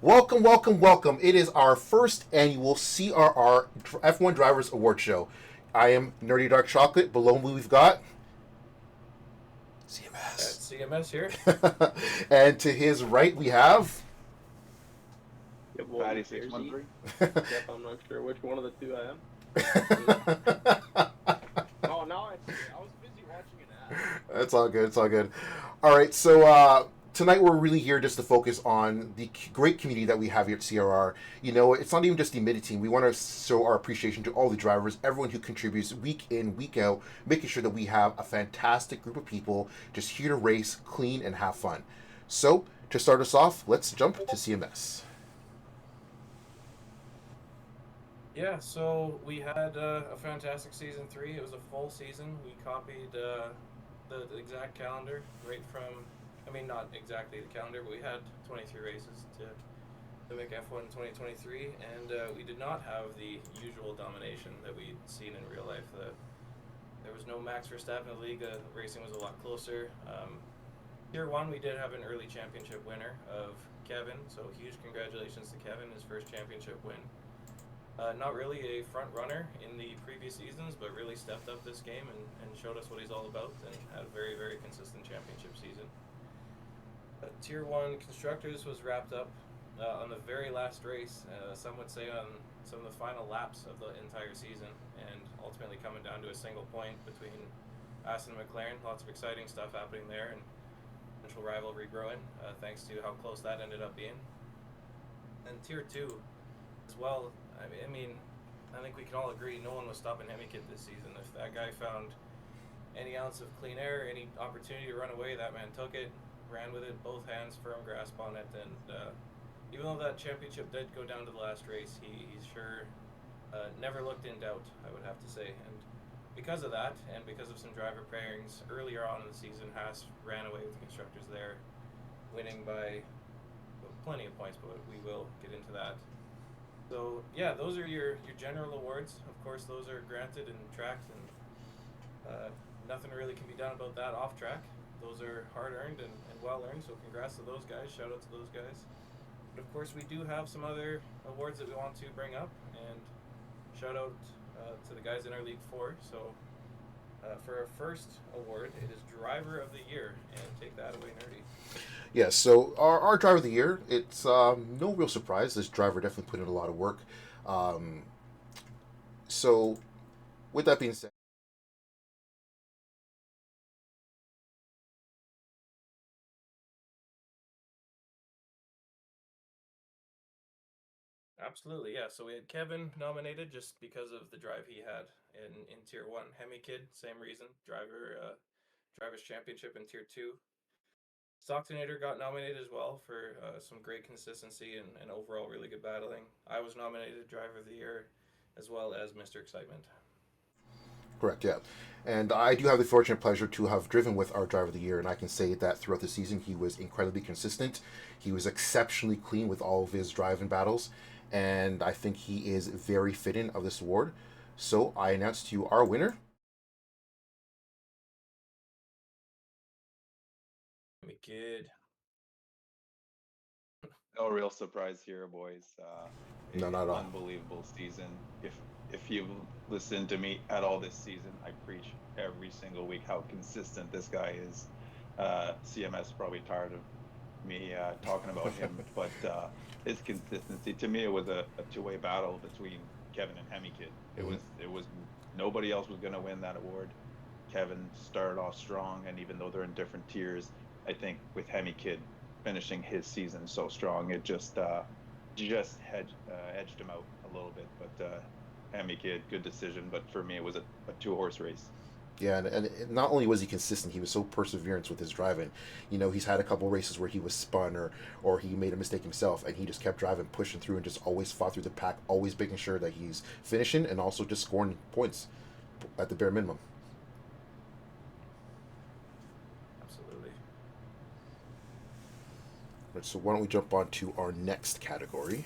Welcome, welcome, welcome. It is our first annual CRR F1 Drivers Award Show. I am Nerdy Dark Chocolate. Below me, we've got At CMS. CMS here. And to his right, we have. Your boy Patty six one Jersey. three. Except I'm not sure which one of the two I am. Me. Oh, now I see it. I was busy watching an ad. It's all good. It's all good. All right. So tonight we're really here just to focus on the great community that we have here at CRR. You know, it's not even just the mid team. We want to show our appreciation to all the drivers, everyone who contributes week in, week out, making sure that we have a fantastic group of people just here to race, clean, and have fun. So to start us off, let's jump to CMS. Yeah, so we had a fantastic season three. It was a full season. We copied the exact calendar right from, I mean, not exactly the calendar, but we had 23 races to make F1 in 2023, and we did not have the usual domination that we'd seen in real life. There was no Max Verstappen in the league. Racing was a lot closer. Tier 1, we did have an early championship winner of Kevin, so huge congratulations to Kevin, his first championship win. Not really a front runner in the previous seasons, but really stepped up this game and showed us what he's all about and had a very, very consistent championship season. Tier 1 Constructors was wrapped up on the very last race, some would say on some of the final laps of the entire season, and ultimately coming down to a single point between Aston and McLaren. Lots of exciting stuff happening there and potential rivalry growing, thanks to how close that ended up being. And Tier 2 as well. I think we can all agree no one was stopping Hemikid this season. If that guy found any ounce of clean air, any opportunity to run away, that man took it, ran with it, both hands, firm grasp on it, and even though that championship did go down to the last race, he sure never looked in doubt, I would have to say. And because of that, and because of some driver pairings earlier on in the season, Haas ran away with the constructors there, winning by plenty of points, but we will get into that. So yeah, those are your general awards. Of course, those are granted and tracked, and nothing really can be done about that off track. Those are hard earned and well earned. So congrats to those guys. Shout out to those guys. But of course, we do have some other awards that we want to bring up, and shout out to the guys in our League Four. So for our first award, it is Driver of the Year, and take that away, Nerdy. Yes, so our driver of the year, it's no real surprise. This driver definitely put in a lot of work. Um, so, with that being said, Absolutely, yeah. So we had Kevin nominated just because of the drive he had in Tier One. Hemi Kid, same reason. Drivers Championship in Tier Two. Stocktonator got nominated as well for some great consistency and overall really good battling. I was nominated Driver of the Year, as well as Mr. Excitement. correct, yeah. And I do have the fortunate pleasure to have driven with our driver of the year, and I can say that throughout the season he was incredibly consistent. He was exceptionally clean with all of his driving battles, and I think he is very fitting of this award. So I announce to you our winner. Hemi Kid. No real surprise here, boys. No, A not at all. unbelievable season. If you've listened to me at all this season, I preach every single week how consistent this guy is. CMS probably tired of me talking about him, but his consistency to me it was a two-way battle between Kevin and Hemi Kid. Mhm. It was nobody else was going to win that award. Kevin started off strong, and even though they're in different tiers, I think with Hemi Kid finishing his season so strong, it edged him out a little bit. But Hemi Kid, good decision. But for me, it was a two-horse race. Yeah, and not only was he consistent, he was so perseverance with his driving. You know, he's had a couple races where he was spun or he made a mistake himself, and he just kept driving, pushing through, and just always fought through the pack, always making sure that he's finishing and also just scoring points at the bare minimum. Absolutely. Right, so why don't we jump on to our next category?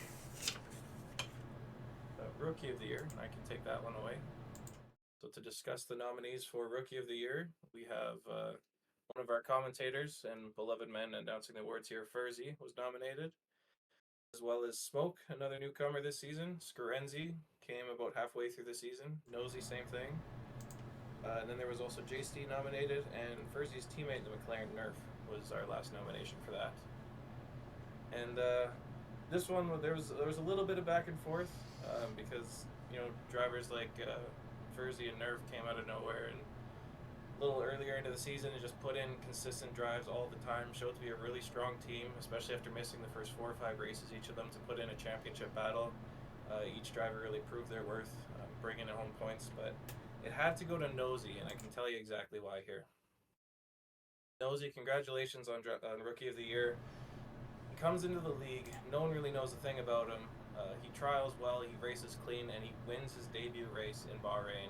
Rookie of the Year. I can take that one away. So to discuss the nominees for Rookie of the Year, we have one of our commentators and beloved men announcing the awards here. Furzy was nominated. as well as Smoke, another newcomer this season. Scarenzi came about halfway through the season. Nosy, same thing. And then there was also JST nominated, and Furzy teammate, the McLaren Nerf, was our last nomination for that. And this one, there was a little bit of back and forth because drivers like Furzy and Nerf came out of nowhere, and a little earlier into the season and just put in consistent drives all the time. Showed to be a really strong team, especially after missing the first 4 or 5 races, each of them, to put in a championship battle. Each driver really proved their worth, bringing in home points, but it had to go to Nosy, and I can tell you exactly why here. Nosy, congratulations on Rookie of the Year. He comes into the league, no one really knows a thing about him. He trials well, he races clean, and he wins his debut race in Bahrain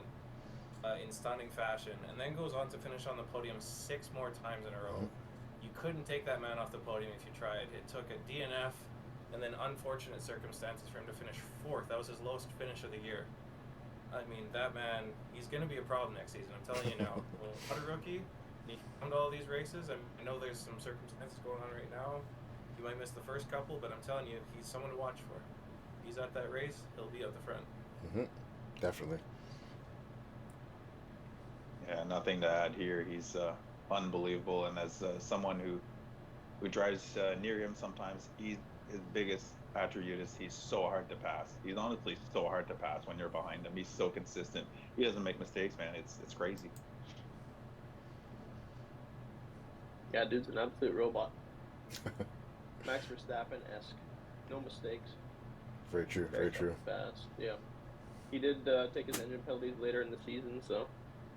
in stunning fashion, and then goes on to finish on the podium 6 more times in a row. You couldn't take that man off the podium if you tried. It took a DNF and then unfortunate circumstances for him to finish 4th. That was his lowest finish of the year. I mean, that man, he's going to be a problem next season. I'm telling you now. When a rookie, he come to all these races. I know there's some circumstances going on right now. He might miss the first couple, but I'm telling you, he's someone to watch for. If he's at that race, he'll be at the front. Definitely. Yeah, nothing to add here. He's unbelievable, and as someone who drives near him sometimes, his biggest attribute is he's so hard to pass. He's honestly so hard to pass when you're behind him. He's so consistent. He doesn't make mistakes, man. It's crazy. Yeah, dude's an absolute robot. Max Verstappen-esque. No mistakes. Very true. Very true. Fast. Yeah. He did take his engine penalties later in the season, so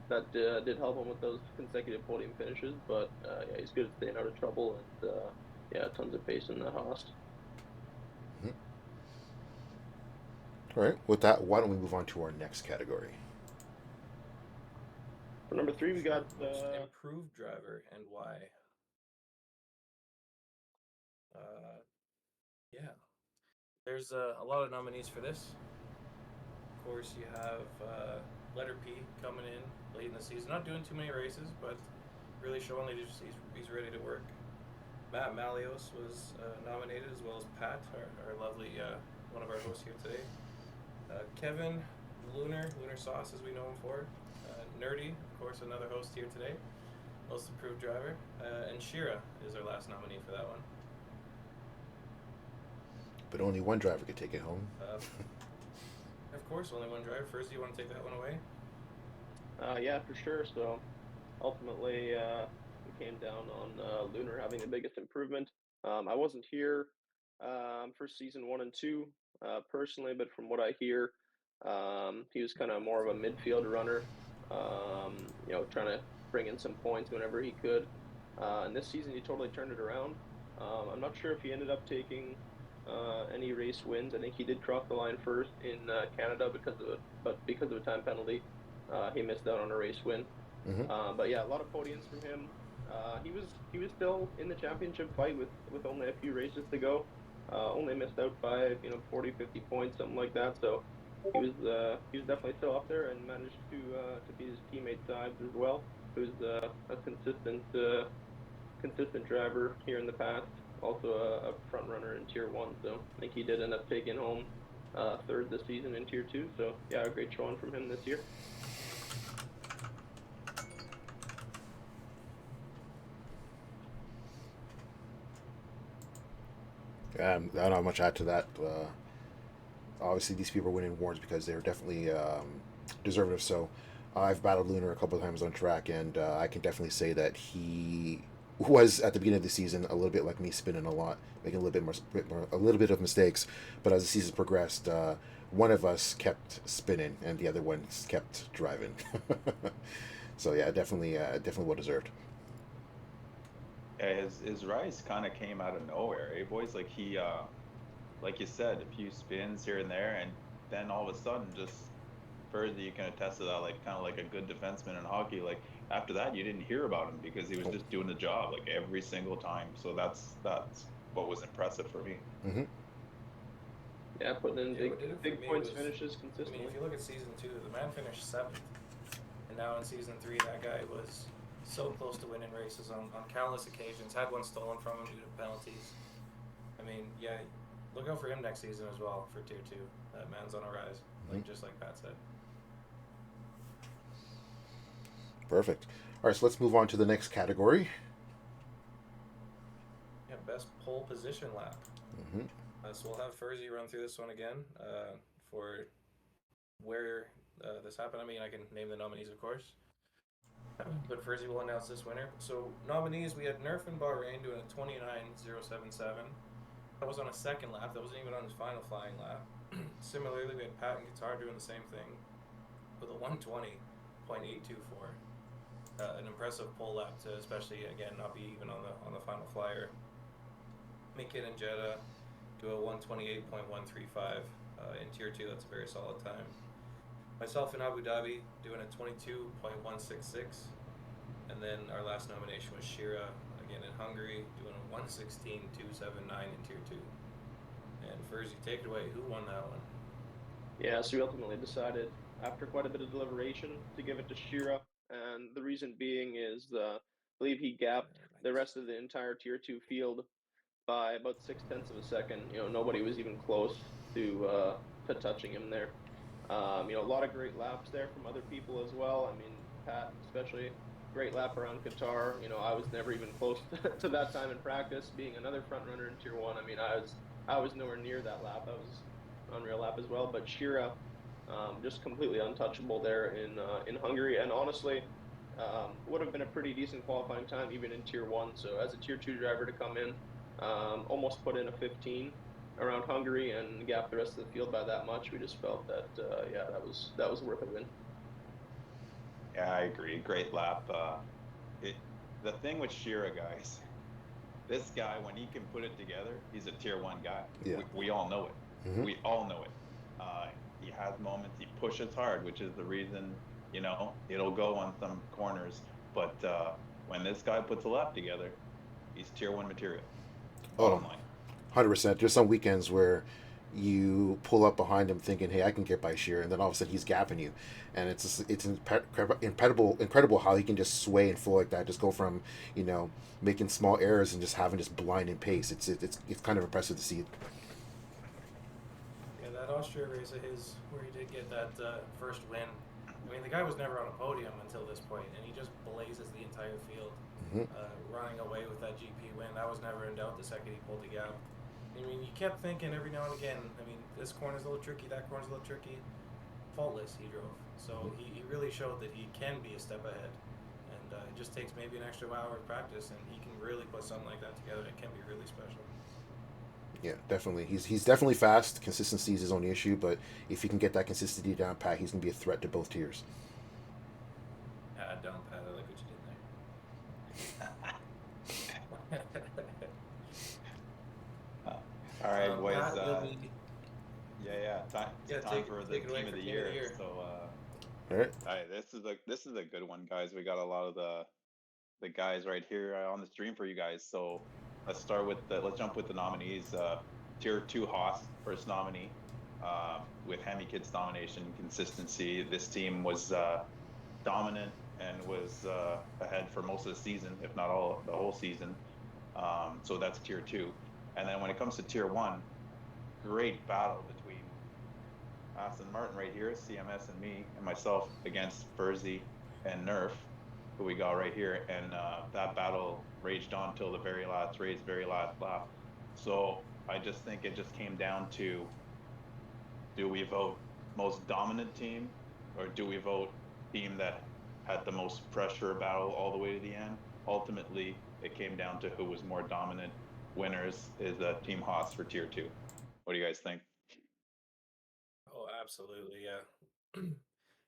that did help him with those consecutive podium finishes. But yeah, he's good at staying out of trouble, and yeah, tons of pace in the Haas. All right. With that, why don't we move on to our next category? For number 3, we got Most improved driver, and why? Yeah. There's a lot of nominees for this. Of course, you have Letter P coming in late in the season. Not doing too many races, but really showing that he's ready to work. Matt Malios was nominated, as well as Pat, our lovely one of our hosts here today. Kevin Lunar Sauce, as we know him for. Nerdy, of course, another host here today. Most improved driver. And Shira is our last nominee for that one. But only one driver could take it home. Of course, only one driver. First, do you want to take that one away? Yeah, for sure. So ultimately, we came down on Lunar having the biggest improvement. I wasn't here for season 1 and 2 personally, but from what I hear, he was kind of more of a midfield runner, trying to bring in some points whenever he could. And this season, he totally turned it around. I'm not sure if he ended up taking any race wins. I think he did cross the line first in Canada because of a time penalty, he missed out on a race win. But yeah, a lot of podiums from him. He was still in the championship fight with only a few races to go. Only missed out by 40, 50 points, something like that. So he was definitely still up there and managed to beat his teammate Sides as well, who's a consistent driver here in the past. Also a front runner in Tier 1, so I think he did end up taking home 3rd this season in Tier 2. So yeah, a great showing from him this year. I don't have much to add to that. Obviously, these people are winning awards because they're definitely deserving of so. I've battled Lunar a couple of times on track, and I can definitely say that he was at the beginning of the season a little bit like me, spinning a lot, making a little bit of mistakes. But as the season progressed, one of us kept spinning, and the other one kept driving. So yeah, definitely well deserved. Yeah, his rise kind of came out of nowhere, eh, boys? Like he, like you said, a few spins here and there, and then all of a sudden, just further you can attest to that, like kind of like a good defenseman in hockey. Like after that, you didn't hear about him because he was just doing the job like every single time. So that's what was impressive for me. Yeah, putting in big points was, finishes consistently. I mean, if you look at season 2, the man finished 7th, and now in season 3, that guy was so close to winning races on countless occasions. Had one stolen from him due to penalties. I mean, yeah, look out for him next season as well for Tier 2. That man's on a rise, just like Pat said. Perfect. All right, so let's move on to the next category. Yeah, best pole position lap. Mm-hmm. So we'll have Furzy run through this one again for where this happened. I mean, I can name the nominees, of course. But Furzy will announce this winner. So nominees, we had Nerf and Bahrain doing a 29.077. That was on a second lap. That wasn't even on his final flying lap. Similarly, we had Pat and Qatar doing the same thing with a 120.824. An impressive pole lap to, especially again, not be even on the final flyer. Mikin and Jeddah do a 128.135 in Tier 2. That's a very solid time. Myself in Abu Dhabi doing a 22.166, and then our last nomination was Shira again in Hungary doing a 116.279 in Tier 2. And Furzy, take it away. Who won that one? Yeah, so we ultimately decided after quite a bit of deliberation to give it to Shira, and the reason being is I believe he gapped the rest of the entire Tier 2 field by about 0.6 of a second. Nobody was even close to touching him there. A lot of great laps there from other people as well. I mean, Pat, especially, great lap around Qatar. I was never even close to that time in practice, being another front runner in Tier 1. I mean, I was nowhere near that lap. That was an unreal lap as well. But Shira, just completely untouchable there in Hungary. And honestly, would have been a pretty decent qualifying time even in Tier 1. So as a Tier 2 driver to come in, almost put in a 15 around Hungary and gap the rest of the field by that much. We just felt that that was worth a win. Yeah, I agree. Great lap. The thing with Shira, guys, this guy, when he can put it together, he's a Tier 1 guy. Yeah. We all know it. Mm-hmm. We all know it. He has moments. He pushes hard, which is the reason it'll go on some corners. But when this guy puts a lap together, he's Tier 1 material. Oh, 100%. There's some weekends where you pull up behind him thinking, "Hey, I can get by Shearer," and then all of a sudden he's gapping you, and it's incredible how he can just sway and flow like that. Just go from making small errors and just having this blinding pace. It's kind of impressive to see. Yeah, that Austria race of his where he did get that first win. I mean, the guy was never on a podium until this point, and he just blazes the entire field, running away with that GP win. That was never in doubt the second he pulled the gap. I mean, you kept thinking every now and again, I mean, this corner's a little tricky, that corner's a little tricky. Faultless, he drove. So he really showed that he can be a step ahead. And it just takes maybe an extra hour of practice, and he can really put something like that together. It can be really special. Yeah, definitely. He's definitely fast. Consistency is his only issue, but if he can get that consistency down pat, he's going to be a threat to both tiers. Down pat, I like what you did there. All right, boys. Time for the team of the year. So, all right. This is a good one, guys. We got a lot of the guys right here on the stream for you guys. So let's jump with the nominees. Tier 2 Haas, first nominee, with Hemi Kids domination and consistency. This team was dominant and was ahead for most of the season, if not the whole season. So that's Tier 2. And then when it comes to Tier 1, great battle between Aston Martin right here, CMS and me, and myself against Furzy and Nerf, who we got right here. And that battle raged on till the very last race, very last lap. So I just think it just came down to, do we vote most dominant team, or do we vote team that had the most pressure battle all the way to the end? Ultimately, it came down to who was more dominant. Winners is Team Haas for Tier 2. What do you guys think? Oh, absolutely, yeah.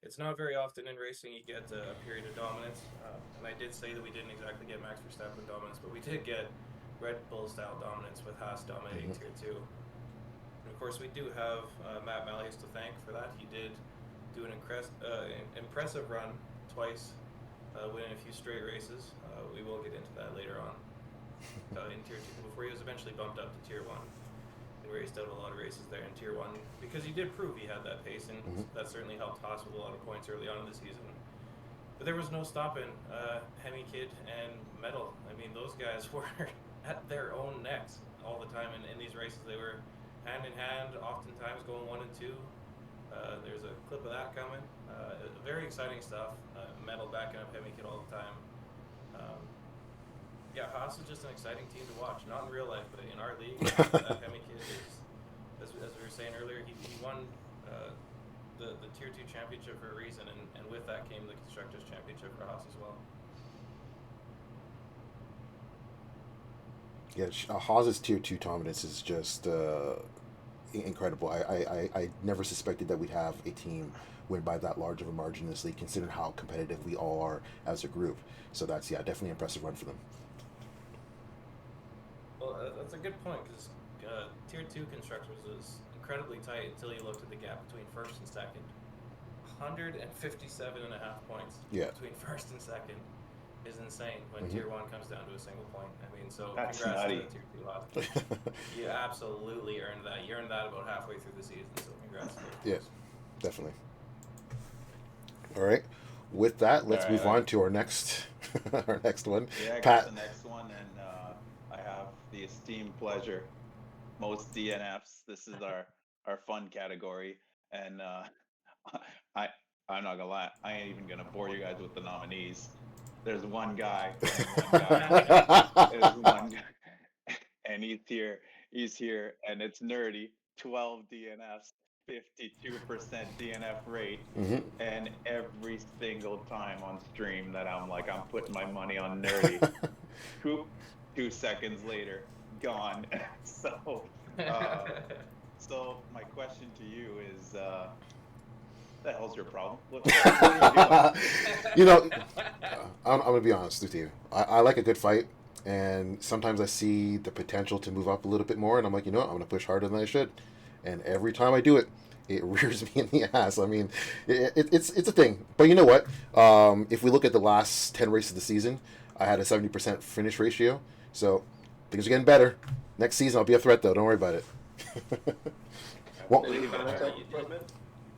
It's not very often in racing you get a period of dominance, and I did say that we didn't exactly get Max Verstappen dominance, but we did get Red Bull-style dominance with Haas dominating Tier 2. And of course, we do have Matt Malleus to thank for that. He did do an impressive run twice, winning a few straight races. We will get into that later on. In Tier 2 before he was eventually bumped up to Tier 1 and raced out a lot of races there in Tier 1 because he did prove he had that pace, and that certainly helped Haas with a lot of points early on in the season. But there was no stopping Hemi Kid and Metal. I mean, those guys were at their own necks all the time in these races. They were hand in hand, oftentimes going 1 and 2. There's a clip of that coming. Very exciting stuff. Metal backing up Hemi Kid all the time. Yeah, Haas is just an exciting team to watch. Not in real life, but in our league, Hemi Kid is, as we were saying earlier, he won the Tier 2 championship for a reason, and with that came the Constructors Championship for Haas as well. Yeah, Haas's Tier 2 dominance is just incredible. I never suspected that we'd have a team win by that large of a margin in this league, considering how competitive we all are as a group. So that's, definitely an impressive run for them. Well, that's a good point, because Tier 2 Constructors was incredibly tight until you looked at the gap between first and second. 157.5 points between first and second is insane when Tier 1 comes down to a single point. I mean, so That's congrats nutty. to the Tier 2 Haas. You absolutely earned that. You earned that about halfway through the season, so congrats to those Yeah, guys. definitely. All right. With that, let's All move right. on to our next our next one. Yeah, I Pat. got the next one, and I have the esteemed pleasure, most DNFs. This is our fun category, and I'm not gonna lie, I ain't even gonna bore you guys with the nominees. There's one guy, there's one guy, and he's here, and it's nerdy. 12 DNFs, 52% DNF rate, and every single time on stream that I'm putting my money on nerdy, 2 seconds later, gone. So my question to you is, the hell's your problem? What are you doing? I'm gonna be honest with you. I like a good fight, and sometimes I see the potential to move up a little bit more, and I'm like, I'm gonna push harder than I should. And every time I do it, it rears me in the ass. I mean, it's a thing. But you know what? If we look at the last 10 races of the season, I had a 70% finish ratio. So things are getting better. Next season, I'll be a threat, though. Don't worry about it. Well,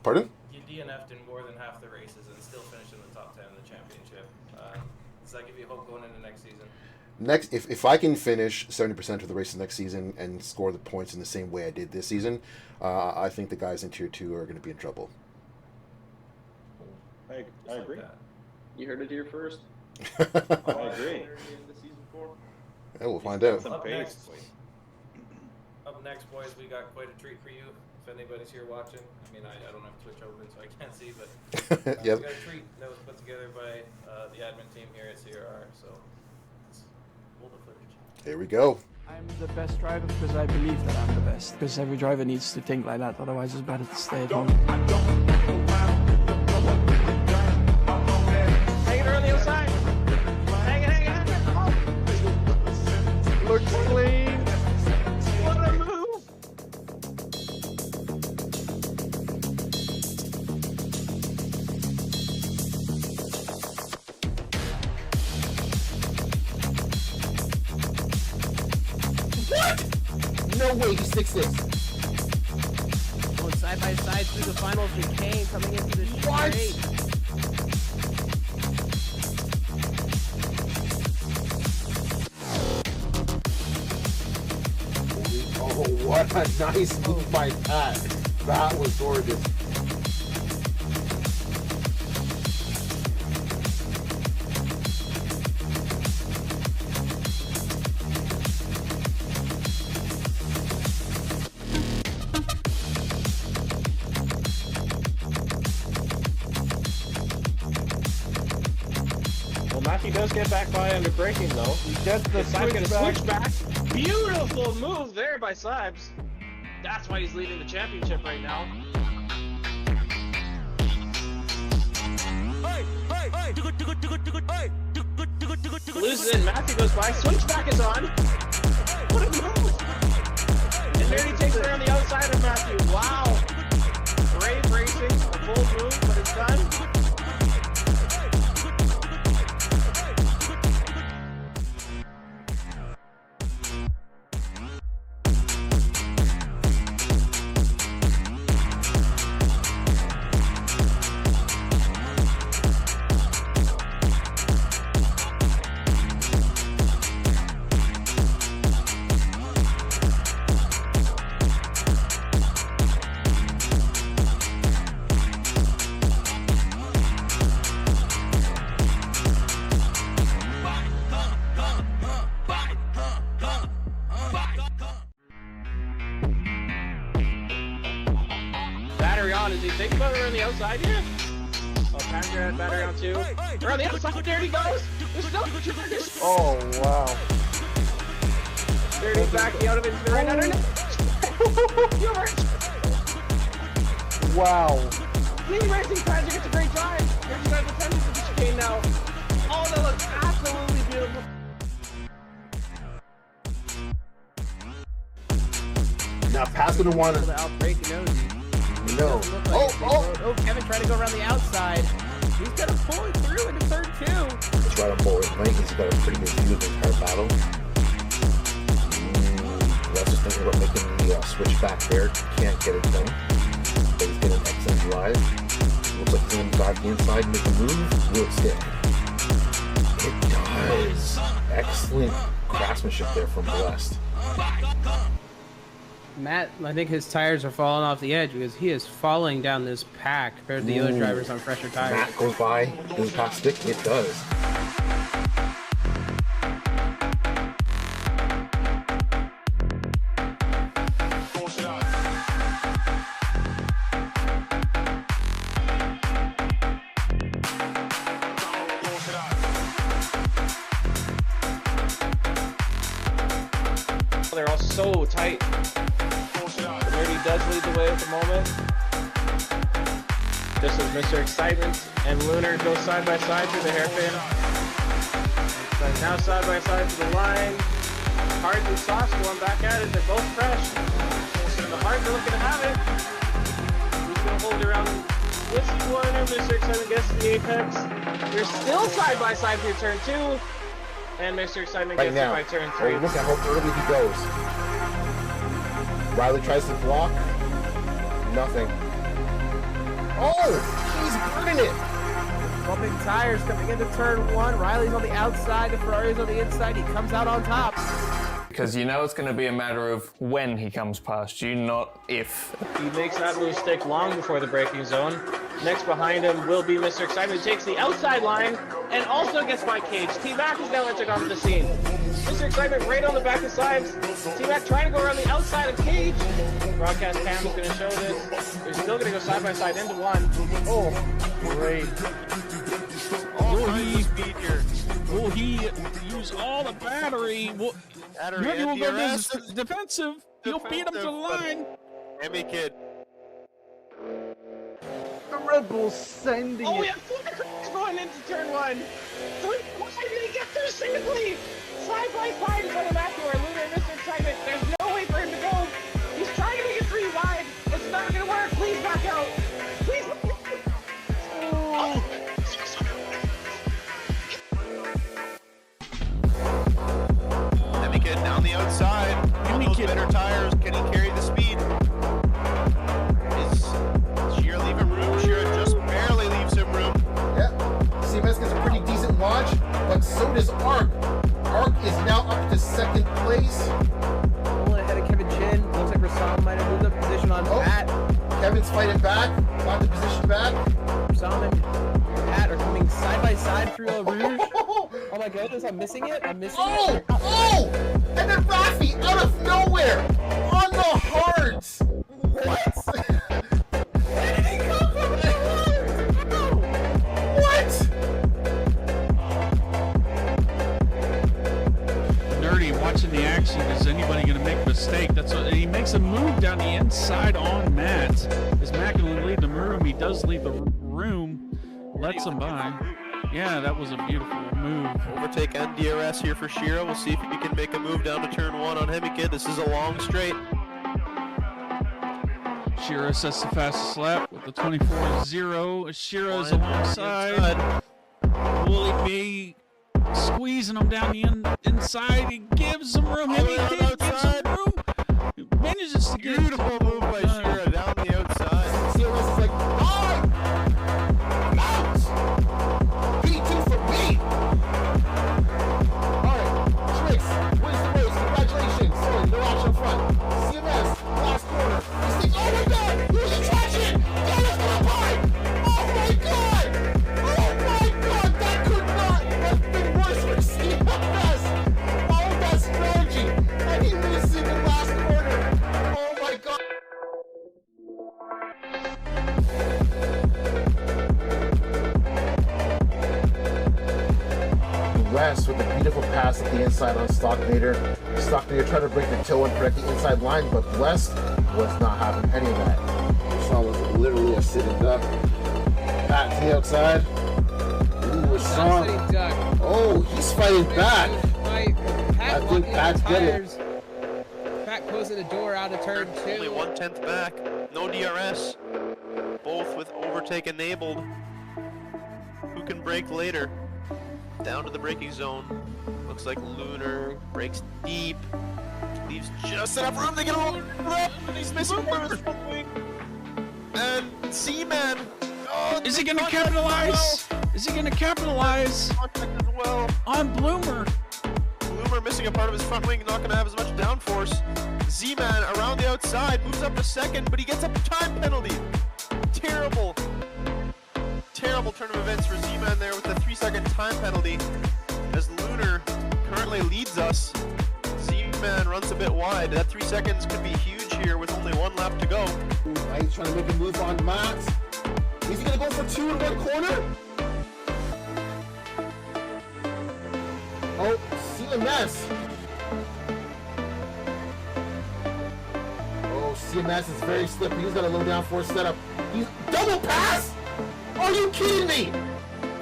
pardon? You DNF'd in more than half the races and still finished in the top 10 in the championship. Does that give you hope going into next season? If I can finish 70% of the races next season and score the points in the same way I did this season, I think the guys in Tier 2 are going to be in trouble. I agree. You heard it here first. I agree. Yeah, we'll find out. Some Up pace. next. Up next, boys, we got quite a treat for you. If anybody's here watching, I mean, I don't have Twitch open, so I can't see, but Yep. we got a treat that was put together by the admin team here at CRR. So let's roll the footage. Here we go. I'm the best driver because I believe that I'm the best. Because every driver needs to think like that, otherwise it's better to stay at home. Hang it on the outside. Hang it. Looks clean. What a move. No way he sticks this. Going side by side through the finals with Kane coming into this straight. Oh, what a nice move by Pat. That was gorgeous. Well, Matthew does get back by under braking though. He gets the switchback. Beautiful move there by Sibes. That's why he's leading the championship right now. Loses in. Matthew goes by. Switchback is on. What a move! And there he takes it around the outside of Matthew. Wow. Brave racing. A bold move, but it's done. on. Is he thinking about it around the outside here? Oh, Patrick had battery on two. Around the outside, there he goes. There's still Oh, wow. Dirty backing out of it. Right underneath. Wow. Clean racing, Patrick. It's a great drive. Here's you guys attending to the chicane now. Oh, that looks absolutely beautiful. Now passing the one. The outbreak, you know. No. Oh, Kevin trying to go around the outside. He's gonna pull it through into turn two. It's right on board. I think he's got a pretty good view of the entire battle. Russ is thinking about making the switch back there. Can't get it done. But he's getting an excellent drive. Looks like he's going to drive the inside and make a move. Will it stick? It does. Excellent craftsmanship there from Blessed. Matt, I think his tires are falling off the edge because he is falling down this pack compared to the other drivers on fresher tires. Matt goes by. Does it pass stick? It does. They're all so tight. Nerdy does lead the way at the moment. Just as Mr. Excitement and Lunar go side by side through the hairpin. So now side by side to the line. Hardly Sauce going back at it. They're both fresh. The Hards are looking to have it. He's going to hold around this corner. Mr. Excitement gets to the apex. They're still side by side through turn two. And Mr. Excitement Right gets now. it by turn three. Oh, look at how early he goes. Riley tries to block. Nothing. Oh, he's burning it. Bumping tires coming into turn one. Riley's on the outside. The Ferrari's on the inside. He comes out on top. Because you know it's going to be a matter of when he comes past you, not if. He makes that move stick long before the braking zone. Next behind him will be Mr. Excitement, who takes the outside line and also gets by Cage. T-Mac is now entered onto the scene. Mr. Excitement right on the back of sides. T-Mac trying to go around the outside of Cage. Broadcast cam is going to show this. They're still going to go side by side into one. Oh, great. Will he use all the battery? Nerdy will go defensive. He'll beat him to the line. Emmy Kid. The Red Bull's sending Oh, it. yeah, he's going into turn one. Why did he get there safely? Side by side is on the back door. Lunar and Mr. Excitement. There's no way for him to go. He's trying to make it 3 wide. It's not going to work. Please back out. Please back out. Oh. Emmy Kid down the outside. On those better tires. Can he carry the speed? Is Shearer leaving room? Shearer just barely leaves him room. Yep. CMS gets a pretty decent launch, but so does ARC. ARC is now up to second place. Pulling ahead of Kevin Chin. Looks like Rassam might have moved up position on Pat. Kevin's fighting back. Got the position back. Rassam and Pat are coming side by side through El Rouge. Oh my goodness, I'm missing it. I'm missing it. Oh! And then Rafi out of nowhere on the hards. What? Where did he come from? What? Nerdy watching the action. Is anybody going to make a mistake? That's what he makes a move down the inside on Matt. Is Matt going to leave the room? He does leave the room. Lets him by. Yeah, that was a beautiful move. Overtake and DRS here for Shearer. We'll see if he can make a move down to turn one on Emmy Kid. This is a long straight. Shearer sets the fastest lap with the 24.0. Shearer is alongside. Will he be squeezing him down the inside? He gives him room. Emmy Kid gives him room. He manages to get Beautiful move by Shearer down the outside. CMS is like, I'm out! P2 for me! Alright, Trix wins the race. Congratulations. Sorry, no action up front. CMS, last corner. He's thinking, oh my god! Who's in traction? Donna's gonna buy! Oh my god! Oh my god! That could not have been worse for CMS! All that strategy! And he loses in the last corner! Oh my god! Blessed at the inside on Stocknader. Stocknader tried to break the toe and protect the inside line, but Blessed was not having any of that. This one was literally a sitting duck. Pat to the outside. Ooh, Sitting duck. Oh, he's fighting back. Pat I think Pat's good at tires. Pat closing the door out of turn 2. Only 1/10 back. No DRS. Both with overtake enabled. Who can brake later? Down to the braking zone. Looks like Lunar brakes deep. Leaves just enough room to get over. He's missing part of his front wing. And Seaman. Oh, Is he going to capitalize? Is he going to capitalize contact as well. on Bloomer? Bloomer missing a part of his front wing, not going to have as much downforce. Z-Man around the outside, moves up to second, but he gets a time penalty. Terrible turn of events for Z-Man there with the 3-second time penalty. As Lunar currently leads us, Z-Man runs a bit wide. That 3 seconds could be huge here with only 1 lap to go. He's trying to make a move on Matt. Is he going to go for 2 in one corner? Oh, CMS. Oh, CMS is very slippery. He's got a low downforce setup. He's double pass? Are you kidding me?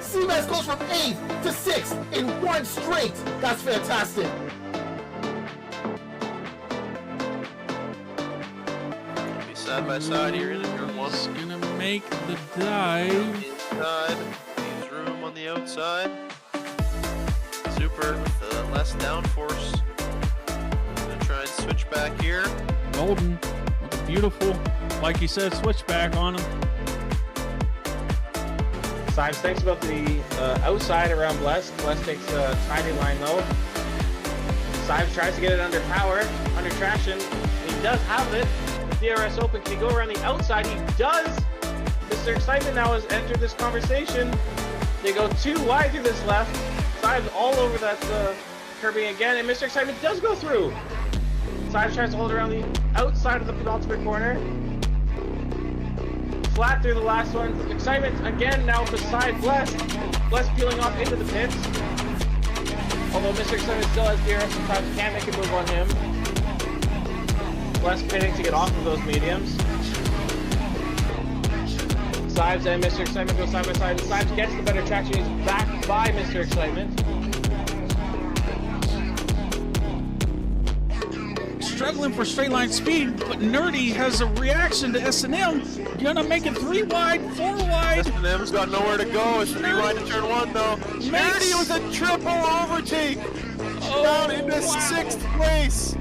CMS goes from 8th to 6th in one straight. That's fantastic. Be side by side here in turn 1. He's going to make the dive. Inside, leaves room on the outside. Super with less downforce. Gonna try and switch back here. Golden with a beautiful, like he said, switchback on him. Symes thinks about the outside around Bless. Bless takes a tiny line though. Symes tries to get it under power, under traction. He does have it. The DRS open. Can he go around the outside? He does. Mr. Excitement now has entered this conversation. They go too wide through this left. Symes all over that curbing again, and Mr. Excitement does go through. Symes tries to hold around the outside of the penultimate corner. Flat through the last one. Excitement again now beside Bless. Bless peeling off into the pits. Although Mr. Excitement still has DRS, sometimes can't make a move on him. Bless pitting to get off of those mediums. Symes and Mr. Excitement go side by side. Symes gets the better traction. He's back by Mr. Excitement. Struggling for straight line speed, but Nerdy has a reaction to S&M. Gonna make it 3 wide, 4 wide. S&M's got nowhere to go. It's 3 wide to turn 1 though. Nerdy with a triple overtake. Down into 6th place.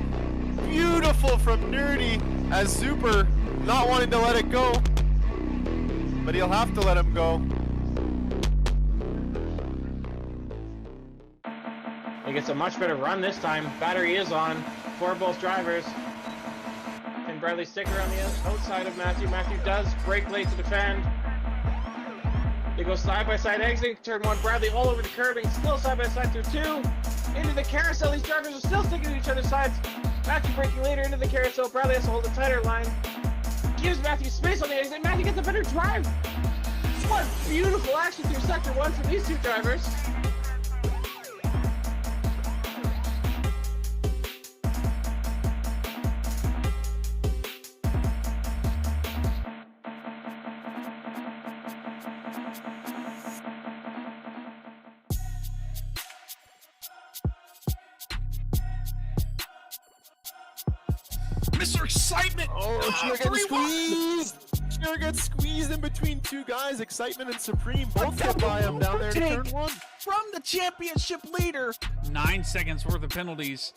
Beautiful from Nerdy as Super not wanting to let it go. But he'll have to let him go. He gets a much better run this time. Battery is on for both drivers. Can Bradley stick around the outside of Matthew? Matthew does brake late to defend. They go side by side exiting turn 1. Bradley all over the curbing, still side by side through 2. Into the carousel. These drivers are still sticking to each other's sides. Matthew braking later into the carousel. Bradley has to hold a tighter line. Gives Matthew space on the exit. Matthew gets a better drive. What beautiful action through sector 1 for these two drivers. Mr. Excitement! Oh, Sure gets squeezed! Sure gets squeezed in between 2 guys. Excitement and Supreme both get by him down there in turn 1. From the championship leader. 9 seconds worth of penalties.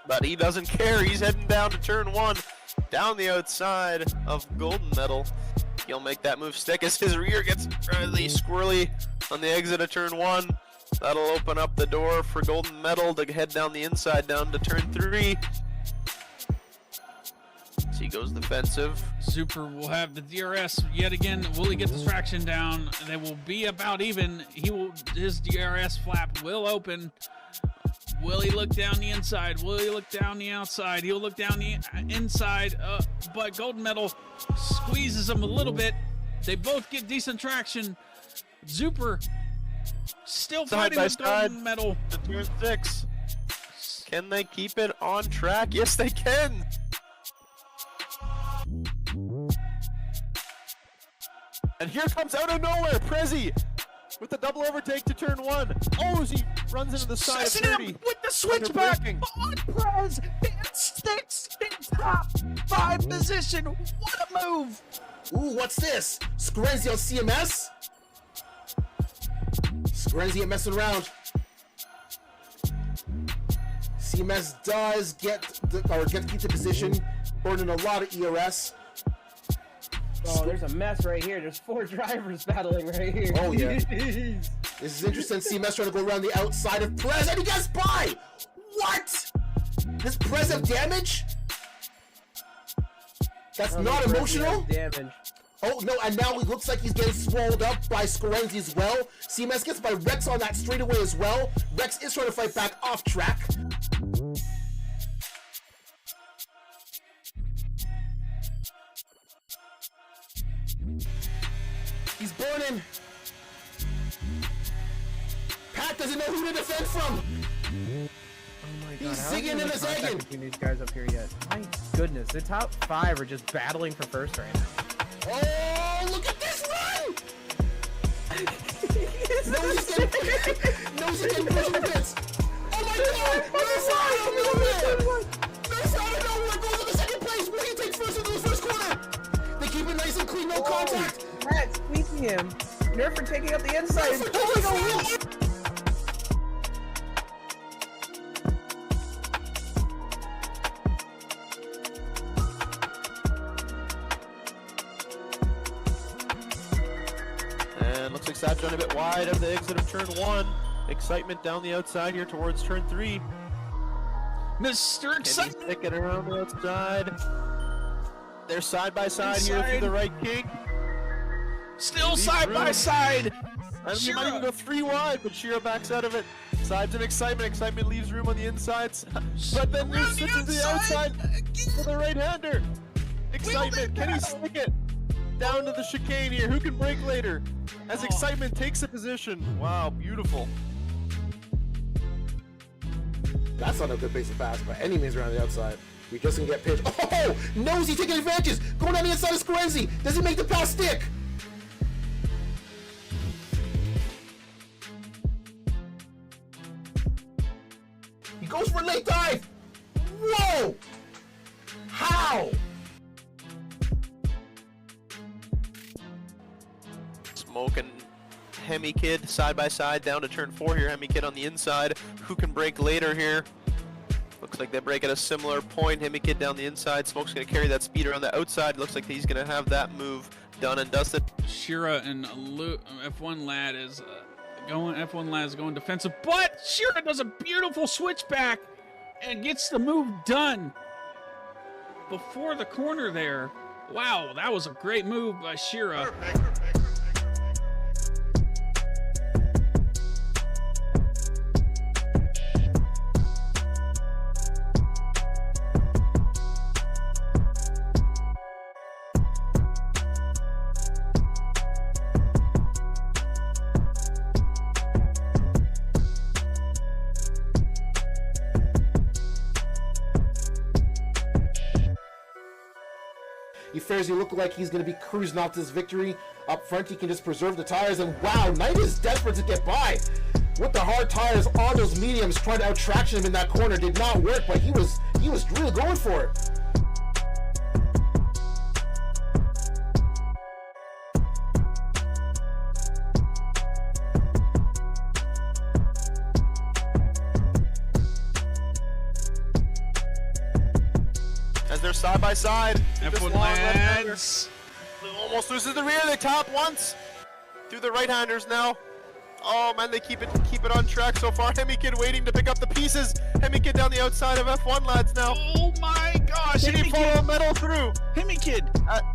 But he doesn't care. He's heading down to turn 1. Down the outside of Golden Medal. He'll make that move stick as his rear gets really squirrely on the exit of turn 1. That'll open up the door for Golden Medal to head down the inside down to turn 3. So he goes defensive. Super will have the DRS yet again. Will he get the traction down? They will be about even. His DRS flap will open. Will he look down the inside? Will he look down the outside? He'll look down the inside, but Golden Medal squeezes him a little bit. They both get decent traction. Zuper still Side fighting by with side Golden Medal. to turn 6. Can they keep it on track? Yes, they can. And here comes out of nowhere Prezi with the double overtake to turn 1. Oh, as he runs into the side of 30. With the switchback on Prez. It sticks in top 5 position. What a move. Ooh, what's this? Scorenzi on CMS? Scorenzi ain't messing around. CMS does get to keep the position, burning a lot of ERS. Oh, there's a mess right here. There's 4 drivers battling right here. Oh, yeah. This is interesting. CMS trying to go around the outside of Prez, and he gets by! What? Does Prez have damage? That's not emotional? Damage. Oh, no, and now it looks like he's getting swallowed up by Scorenzi as well. CMS gets by Rex on that straightaway as well. Rex is trying to fight back off track. He's burning. Pat doesn't know who to defend from. Oh my god, He's how are zigging you and in a contact zagging. between these guys up here yet? My goodness, the top 5 are just battling for first right now. Oh, look at this run! No's getting pushed in the pits. Oh my god! No's out of nowhere! No's out of nowhere! Goes to the second place! Will he take first into the first corner? They keep it nice and clean, no contact! Pat squeezing him. Nerf for taking up the inside and pulling a wheel. And looks like Savage a bit wide of the exit of turn 1. Excitement down the outside here towards turn 3. Mr. Excitement. Sticking around the outside. They're side by side here through the right kink. Still side by side. And they might even go 3 wide, but Shira backs out of it. Sides in Excitement. Excitement leaves room on the insides. But then moves to the outside for the right-hander. Excitement, can he stick it? Down to the chicane here. Who can brake later? As Excitement takes a position. Wow, beautiful. That's not a good base of pass by any means around the outside. We just gonna get pitched. Oh! Nosy taking advantages! Going down the inside of Scorenzi! Does he make the pass stick? He goes for a late dive! Whoa! How? Smoke and Hemi Kid side by side down to turn 4 here. Hemi Kid on the inside. Who can break later here? Looks like they break at a similar point. Hemi Kid down the inside. Smoke's going to carry that speeder on the outside. Looks like he's going to have that move done and dusted. Shira and F1 Lad is going defensive, but Shira does a beautiful switchback and gets the move done before the corner there. Wow, that was a great move by Shira. He fares, he look like he's going to be cruising off this victory. Up front, he can just preserve the tires, and wow, Knight is desperate to get by. With the hard tires on those mediums, trying to out-traction him in that corner did not work, but he was really going for it. As they're side by side. F1 Lads. Almost loses the rear. They top once. Through the right-handers now. Oh man, they keep it on track so far. Hemi Kid waiting to pick up the pieces. Hemi Kid down the outside of F1 Lads now. Oh my gosh! Did he follow metal through? Hemi Kid.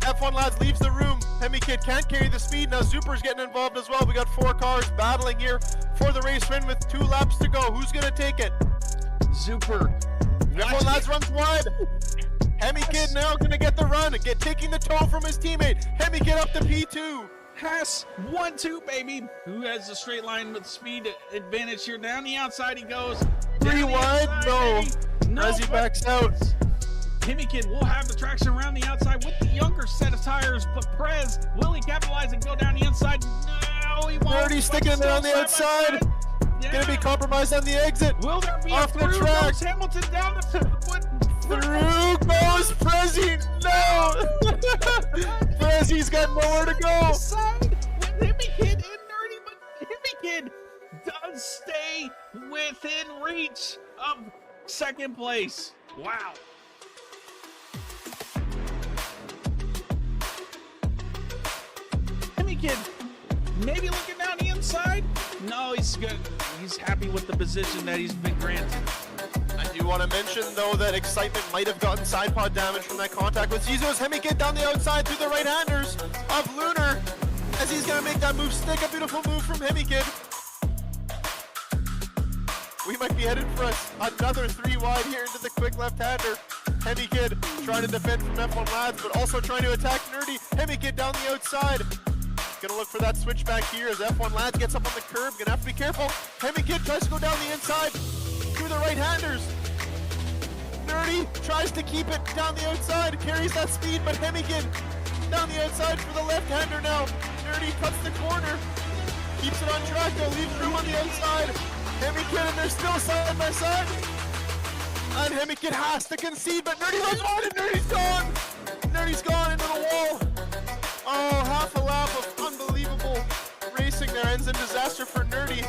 F1 Lads leaves the room. Hemi Kid can't carry the speed. Now Zuper's getting involved as well. We got 4 cars battling here for the race win with 2 laps to go. Who's gonna take it? Zuper. F1 Lads runs wide. Hemi Kid now gonna get the run, taking the toe from his teammate. Hemi Kid up to P2. Haas 1-2, baby. Who has the straight line with speed advantage here? Down the outside he goes. Three Down the wide? outside, No. Eddie. Resi backs out. Himmikin will have the traction around the outside with the younger set of tires, but Prez, will he capitalize and go down the inside? No, he won't. Nerdy sticking it on the outside. Gonna be compromised on the exit. Will there be off a the through track? goes Hamilton down the Through goes Prezi. No. Prezi's got nowhere to go. Side with Himmikin and Nerdy, but Himmikin does stay within reach of second place. Wow. Himmikin maybe looking down the inside. No, he's good. He's happy with the position that he's been granted. I do want to mention, though, that Excitement might have gotten side pod damage from that contact with Zizos. Hemmikin down the outside through the right-handers of Lunar as he's going to make that move stick. A beautiful move from Hemmikin. We might be headed for another 3 wide here into the quick left-hander. Hemmikin trying to defend from F1 Lads, but also trying to attack Nerdy. Hemmikin down the outside. Gonna look for that switchback here as F1 Lads gets up on the curb. Gonna have to be careful. Hemmikin tries to go down the inside through the right-handers. Nerdy tries to keep it down the outside, carries that speed, but Hemmikin down the outside for the left-hander now. Nerdy cuts the corner, keeps it on track, though, leaves room on the outside. Hemmikin, and they're still side by side. And Hemmikin has to concede, but Nerdy runs wide and Nerdy's gone. Nerdy's gone into the wall. Oh, half a lap of unbelievable racing there ends in disaster for Nerdy.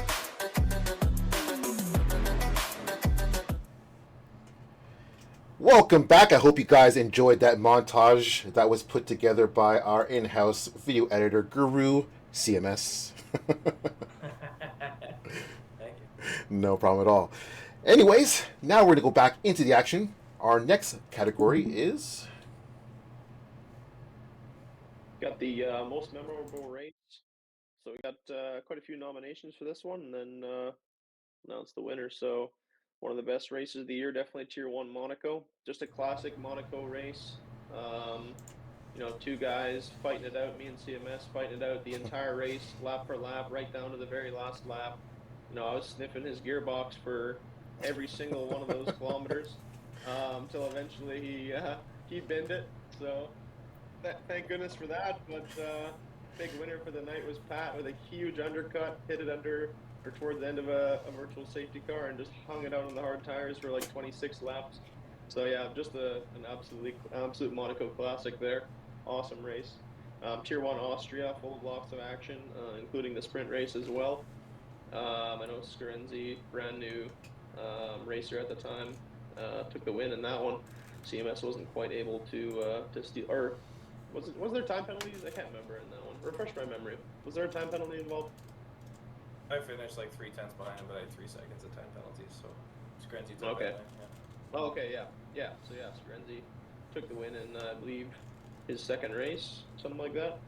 Welcome back. I hope you guys enjoyed that montage that was put together by our in-house video editor guru, CMS. Thank you. No problem at all. Anyways, now we're going to go back into the action. Our next category is... Got the most memorable race. So we got quite a few nominations for this one, and then announce the winner. So one of the best races of the year, definitely Tier 1 Monaco. Just a classic Monaco race. You know, 2 guys fighting it out, me and CMS fighting it out the entire race, lap for lap, right down to the very last lap. You know, I was sniffing his gearbox for every single one of those kilometers until eventually he binned it. So thank goodness for that. But big winner for the night was Pat with a huge undercut, hit it under or towards the end of a virtual safety car and just hung it out on the hard tires for like 26 laps. So yeah, just an absolute Monaco classic there. Awesome race. Tier 1 Austria, full of lots of action, including the sprint race as well. I know Scarenzi, brand new racer at the time, took the win in that one. CMS wasn't quite able to steal, or was there time penalties? I can't remember in that one. Refresh my memory. Was there a time penalty involved? I finished like 3 tenths behind him, but I had 3 seconds of time penalties, so Scarenzi took Okay. my line, yeah. Oh, okay, yeah. So yeah, Scarenzi took the win in, I believe, his second race, something like that.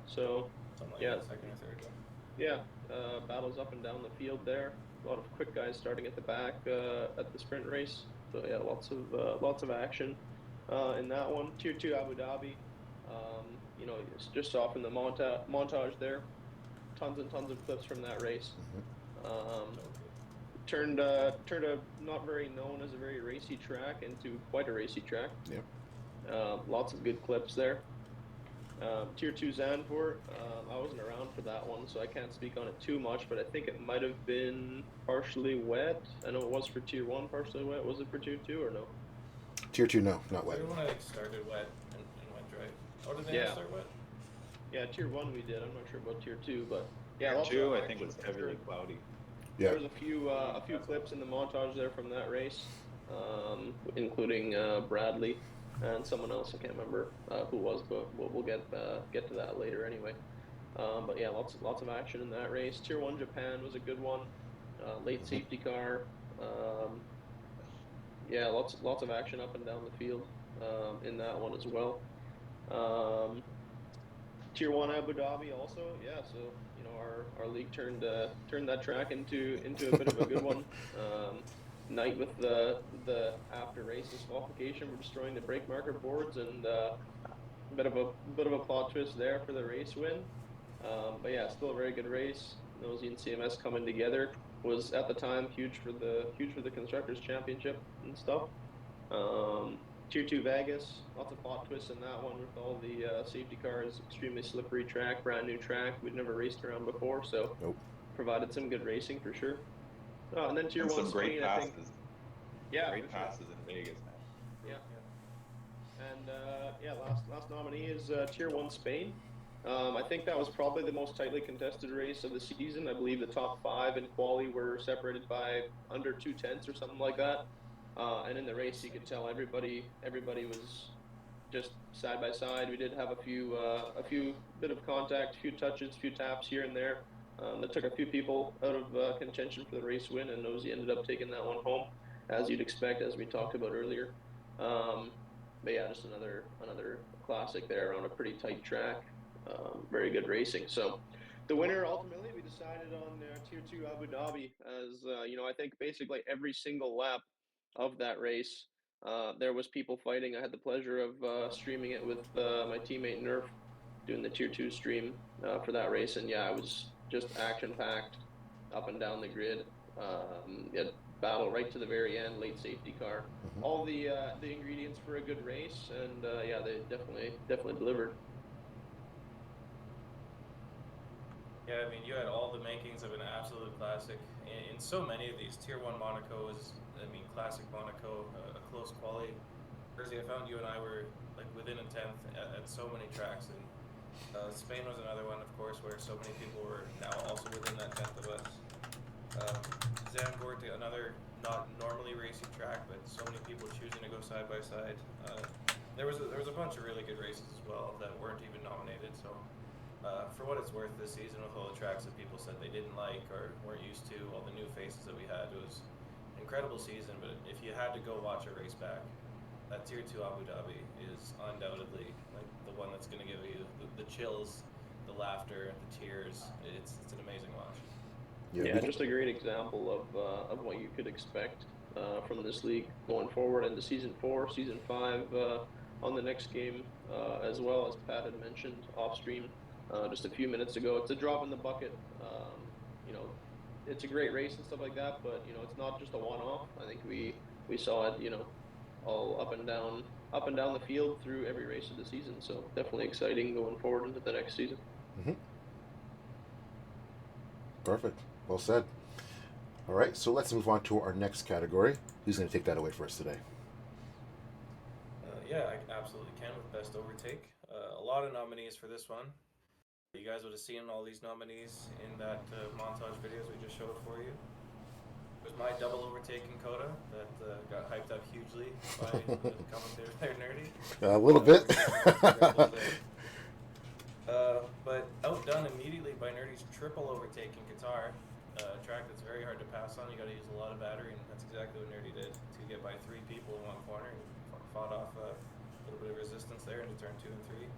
So Something like yeah, that, second or third. yeah, battles up and down the field there. A lot of quick guys starting at the back at the sprint race. So yeah, lots of action in that one. Tier 2 Abu Dhabi. You know, it's just off in the montage there. Tons and tons of clips from that race. Turned a not very known as a very racy track into quite a racy track. Yep. Lots of good clips there. Tier 2 Zandvoort, I wasn't around for that one, so I can't speak on it too much, but I think it might have been partially wet. I know it was for Tier 1 partially wet. Was it for Tier 2 or no? Tier 2, no, not wet. Everyone like started wet and went dry. Oh, did they Yeah. all start wet? Yeah, Tier 1 we did. I'm not sure about Tier 2, but yeah. Tier lots of 2, I action think, was for heavily sure. cloudy. Yeah. There was a few clips in the montage there from that race, including Bradley and someone else. I can't remember who was, but we'll get to that later anyway. But yeah, lots of action in that race. Tier 1 Japan was a good one. Late safety car. Yeah, lots of action up and down the field in that one as well. Tier 1 Abu Dhabi also, yeah. So you know our league turned that track into a bit of a good one. Night with the after race disqualification for destroying the brake marker boards, and a bit of a plot twist there for the race win. But yeah, still a very good race. Nosy and CMS coming together. was at the time huge for the constructors championship and stuff. Tier 2 Vegas, lots of plot twists in that one with all the safety cars, extremely slippery track, brand new track we'd never raced around before, so provided some good racing for sure. And then Tier 1 some Spain, great I passes. think. Yeah, great for sure. passes in Vegas, man. Yeah. And last nominee is Tier 1 Spain. I think that was probably the most tightly contested race of the season. I believe the top 5 in quali were separated by under 2/10 or something like that. And in the race, you could tell everybody was just side by side. We did have a few bit of contact, a few touches, a few taps here and there. That took a few people out of contention for the race win, and Nosy ended up taking that one home, as you'd expect, as we talked about earlier. But yeah, just another classic there on a pretty tight track. Very good racing. So the winner, ultimately, we decided on Tier 2 Abu Dhabi, as I think basically every single lap of that race, there was people fighting. I had the pleasure of streaming it with my teammate Nerf, doing the Tier 2 stream for that race, and yeah, it was just action-packed up and down the grid. Battle right to the very end, late safety car, all the ingredients for a good race, and yeah, they definitely delivered. Yeah, I mean, you had all the makings of an absolute classic. In so many of these, Tier 1 Monaco is, I mean, classic Monaco, a close quality. Jersey, I found you and I were like within a tenth at so many tracks, and Spain was another one, of course, where so many people were now also within that tenth of us. Zandvoort, another not normally racing track, but so many people choosing to go side by side. There was a bunch of really good races as well that weren't even nominated, so. For what it's worth, this season, with all the tracks that people said they didn't like or weren't used to, all the new faces that we had, it was an incredible season. But if you had to go watch a race back, that Tier 2 Abu Dhabi is undoubtedly like the one that's going to give you the chills, the laughter, the tears. It's an amazing watch. Yeah, just a great example of what you could expect from this league going forward into Season 4, Season 5 on the next game, as well, as Pat had mentioned off stream. Just a few minutes ago. It's a drop in the bucket. It's a great race and stuff like that, but it's not just a one-off. I think we saw it, all up and down the field through every race of the season. So definitely exciting going forward into the next season. Perfect. Well said. All right, so let's move on to our next category. Who's going to take that away for us today? Yeah, I absolutely can with Best Overtake. A lot of nominees for this one. You guys would have seen all these nominees in that montage videos we just showed for you. It was my double overtake in Coda that got hyped up hugely by the commentator there, Nerdy. A little bit. But outdone immediately by Nerdy's triple overtake in Qatar, a track that's very hard to pass on. You got to use a lot of battery, and that's exactly what Nerdy did to get by 3 people in one corner and fought off a little bit of resistance there into turn 2 and 3.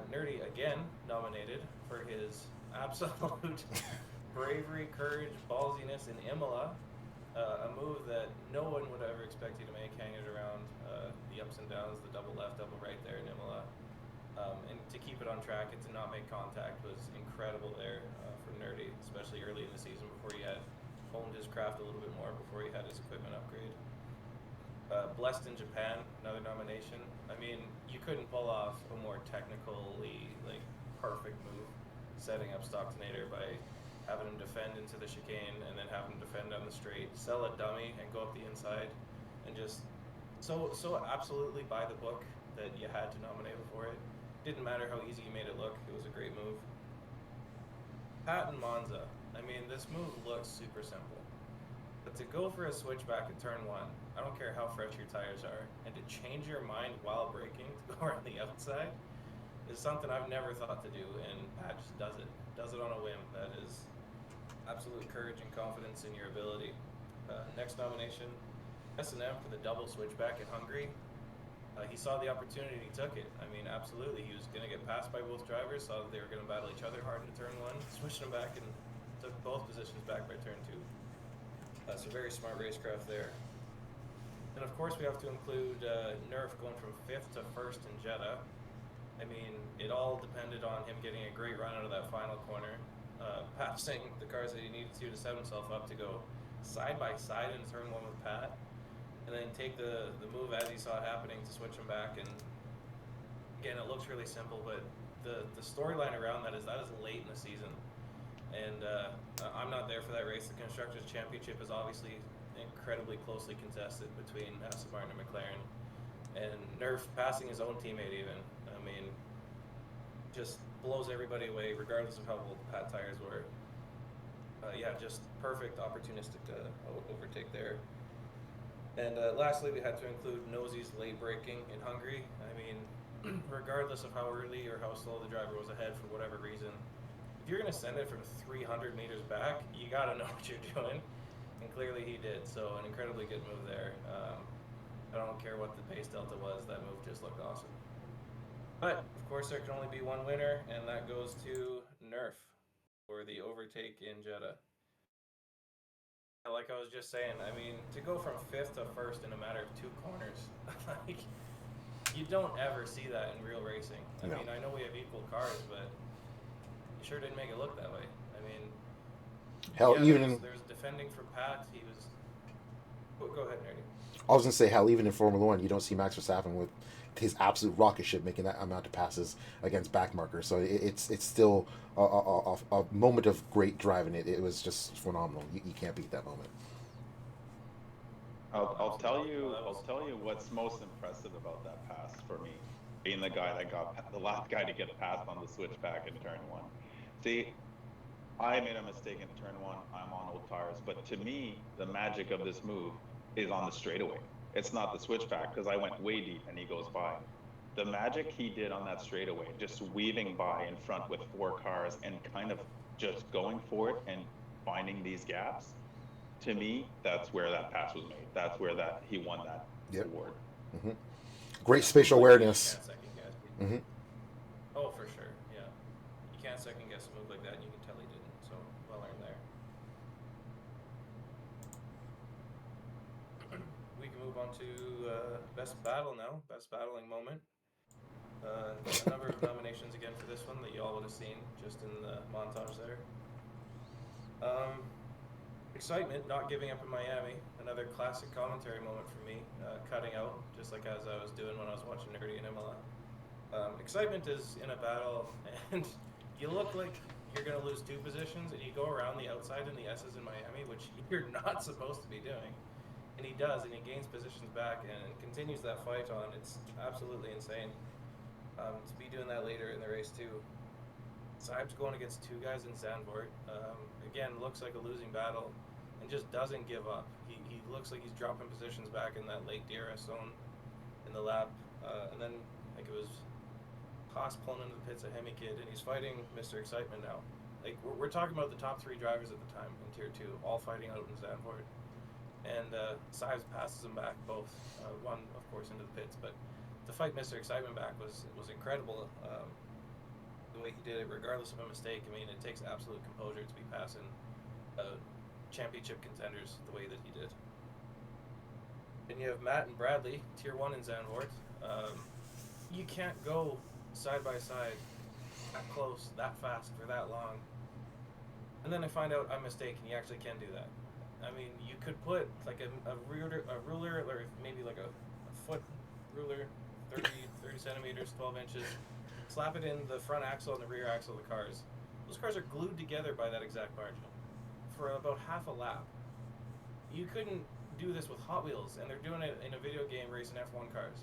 Nerdy again nominated for his absolute bravery, courage, ballsiness in Imola, a move that no one would ever expect you to make, hanging around the ups and downs, the double left, double right there in Imola. And to keep it on track and to not make contact was incredible there for Nerdy, especially early in the season before he had honed his craft a little bit more, before he had his equipment upgrade. Blessed in Japan, another nomination. I mean, you couldn't pull off a more technically perfect move, setting up Stocktonator by having him defend into the chicane and then have him defend on the straight, sell a dummy and go up the inside, and just so absolutely by the book that you had to nominate him for it. Didn't matter how easy you made it look; it was a great move. Pat and Monza. I mean, this move looks super simple. But to go for a switchback at turn 1, I don't care how fresh your tires are, and to change your mind while braking to go around the outside is something I've never thought to do, and Pat just does it. Does it on a whim. That is absolute courage and confidence in your ability. Next nomination, S&M for the double switchback at Hungary. He saw the opportunity and he took it. I mean, absolutely. He was going to get passed by both drivers, saw that they were going to battle each other hard in turn 1, switched them back and took both positions back by turn 2. So very smart racecraft there. And of course we have to include Nerf going from 5th to 1st in Jeddah. I mean, it all depended on him getting a great run out of that final corner. passing the cars that he needed to set himself up to go side by side in turn one with Pat, and then take the move as he saw it happening to switch him back. And again, it looks really simple, but the storyline around that is late in the season, and I'm not there for that race. The Constructors' Championship is obviously incredibly closely contested between Aston Martin and McLaren, and Nerf passing his own teammate even, I mean, just blows everybody away regardless of how old the Pat tires were. Yeah, just perfect opportunistic overtake there. And lastly, we had to include Nosey's late braking in Hungary. I mean, regardless of how early or how slow the driver was ahead for whatever reason, if you're going to send it from 300 meters back, you got to know what you're doing. And clearly he did, so an incredibly good move there. I don't care what the pace delta was, that move just looked awesome. But, of course, there can only be one winner, and that goes to Nerf for the overtake in Jeddah. Like I was just saying, I mean, to go from 5th to 1st in a matter of 2 corners, like, you don't ever see that in real racing. I mean, I know we have equal cars, but you sure didn't make it look that way. I mean, hell, yeah, even there's defending from Pat, he was... Go ahead, Nerdy. I was gonna say, hell, even in Formula One, you don't see Max Verstappen with his absolute rocket ship making that amount of passes against backmarkers. So it's still a moment of great driving. It was just phenomenal. You can't beat that moment. I'll tell you what's most impressive about that pass for me, being the guy that got the last guy to get passed on the switchback in turn 1. See, I made a mistake in turn 1. I'm on old tires, but to me, the magic of this move is on the straightaway. It's not the switchback, because I went way deep and he goes by. The magic he did on that straightaway, just weaving by in front with 4 cars and kind of just going for it and finding these gaps, to me, that's where that pass was made. That's where he won that award. Mm-hmm. Great spatial awareness. Mm-hmm. Oh, for sure, yeah. You can't second guess a move like that, and you can tell he didn't, so well earned there. We can move on to Best Battle now, Best Battling Moment. A number of nominations again for this one that you all would have seen just in the montage there. Excitement, not giving up in Miami, another classic commentary moment for me, cutting out, just like as I was doing when I was watching Nerdy and Imola. Excitement is in a battle, and you look like you're going to lose 2 positions, and you go around the outside in the S's in Miami, which you're not supposed to be doing. And he does, and he gains positions back and continues that fight on. It's absolutely insane to be doing that later in the race, too. Saib's going against 2 guys in Zandvoort. Again, looks like a losing battle and just doesn't give up. He looks like he's dropping positions back in that late DRS zone in the lap. And then, like, it was Haas pulling into the pits of Hemi Kid, and he's fighting Mr. Excitement now. Like, we're talking about the top 3 drivers at the time in Tier 2, all fighting out in Zandvoort. And Saibs passes him back both, one, of course, into the pits, but to fight Mr. Excitement back was incredible. The way he did it, regardless of a mistake. I mean, it takes absolute composure to be passing championship contenders the way that he did. And you have Matt and Bradley, Tier 1 in Zandvoort. You can't go side by side that close, that fast, for that long. And then I find out I'm mistaken. You actually can do that. I mean, you could put like a ruler, or maybe like a foot ruler, 30 centimeters, 12 inches, slap it in the front axle and the rear axle of the cars. Those cars are glued together by that exact margin for about half a lap. You couldn't do this with Hot Wheels, and they're doing it in a video game racing F1 cars.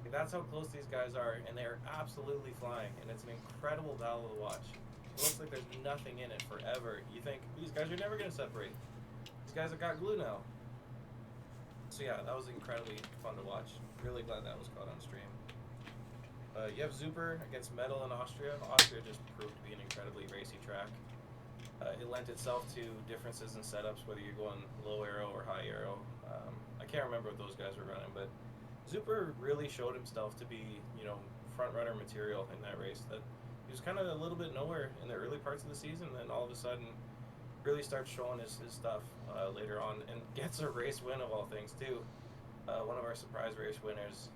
Like, that's how close these guys are, and they are absolutely flying, and it's an incredible battle to watch. It looks like there's nothing in it forever. You think, these guys are never going to separate. These guys have got glue now. So yeah, that was incredibly fun to watch. Really glad that was caught on stream. You have Zuber against Metal in Austria. Austria just proved to be an incredibly racy track. It lent itself to differences in setups, whether you're going low aero or high aero. I can't remember what those guys were running, but Zuber really showed himself to be, front runner material in that race. That he was kind of a little bit nowhere in the early parts of the season, and then all of a sudden really starts showing his stuff later on, and gets a race win of all things too. One of our surprise race winners.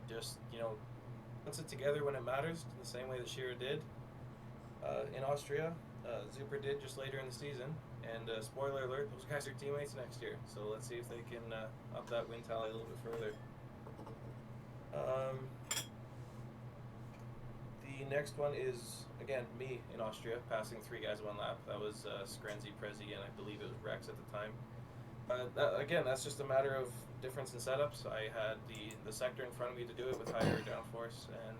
Just puts it together when it matters, the same way that Shearer did. In Austria, Zuper did just later in the season, and spoiler alert, those guys are teammates next year. So let's see if they can up that win tally a little bit further. The next one is, again, me in Austria, passing 3 guys 1 lap. That was Skrenzy, Prezi, and I believe it was Rex at the time. Again, that's just a matter of difference in setups. I had the sector in front of me to do it with higher downforce, and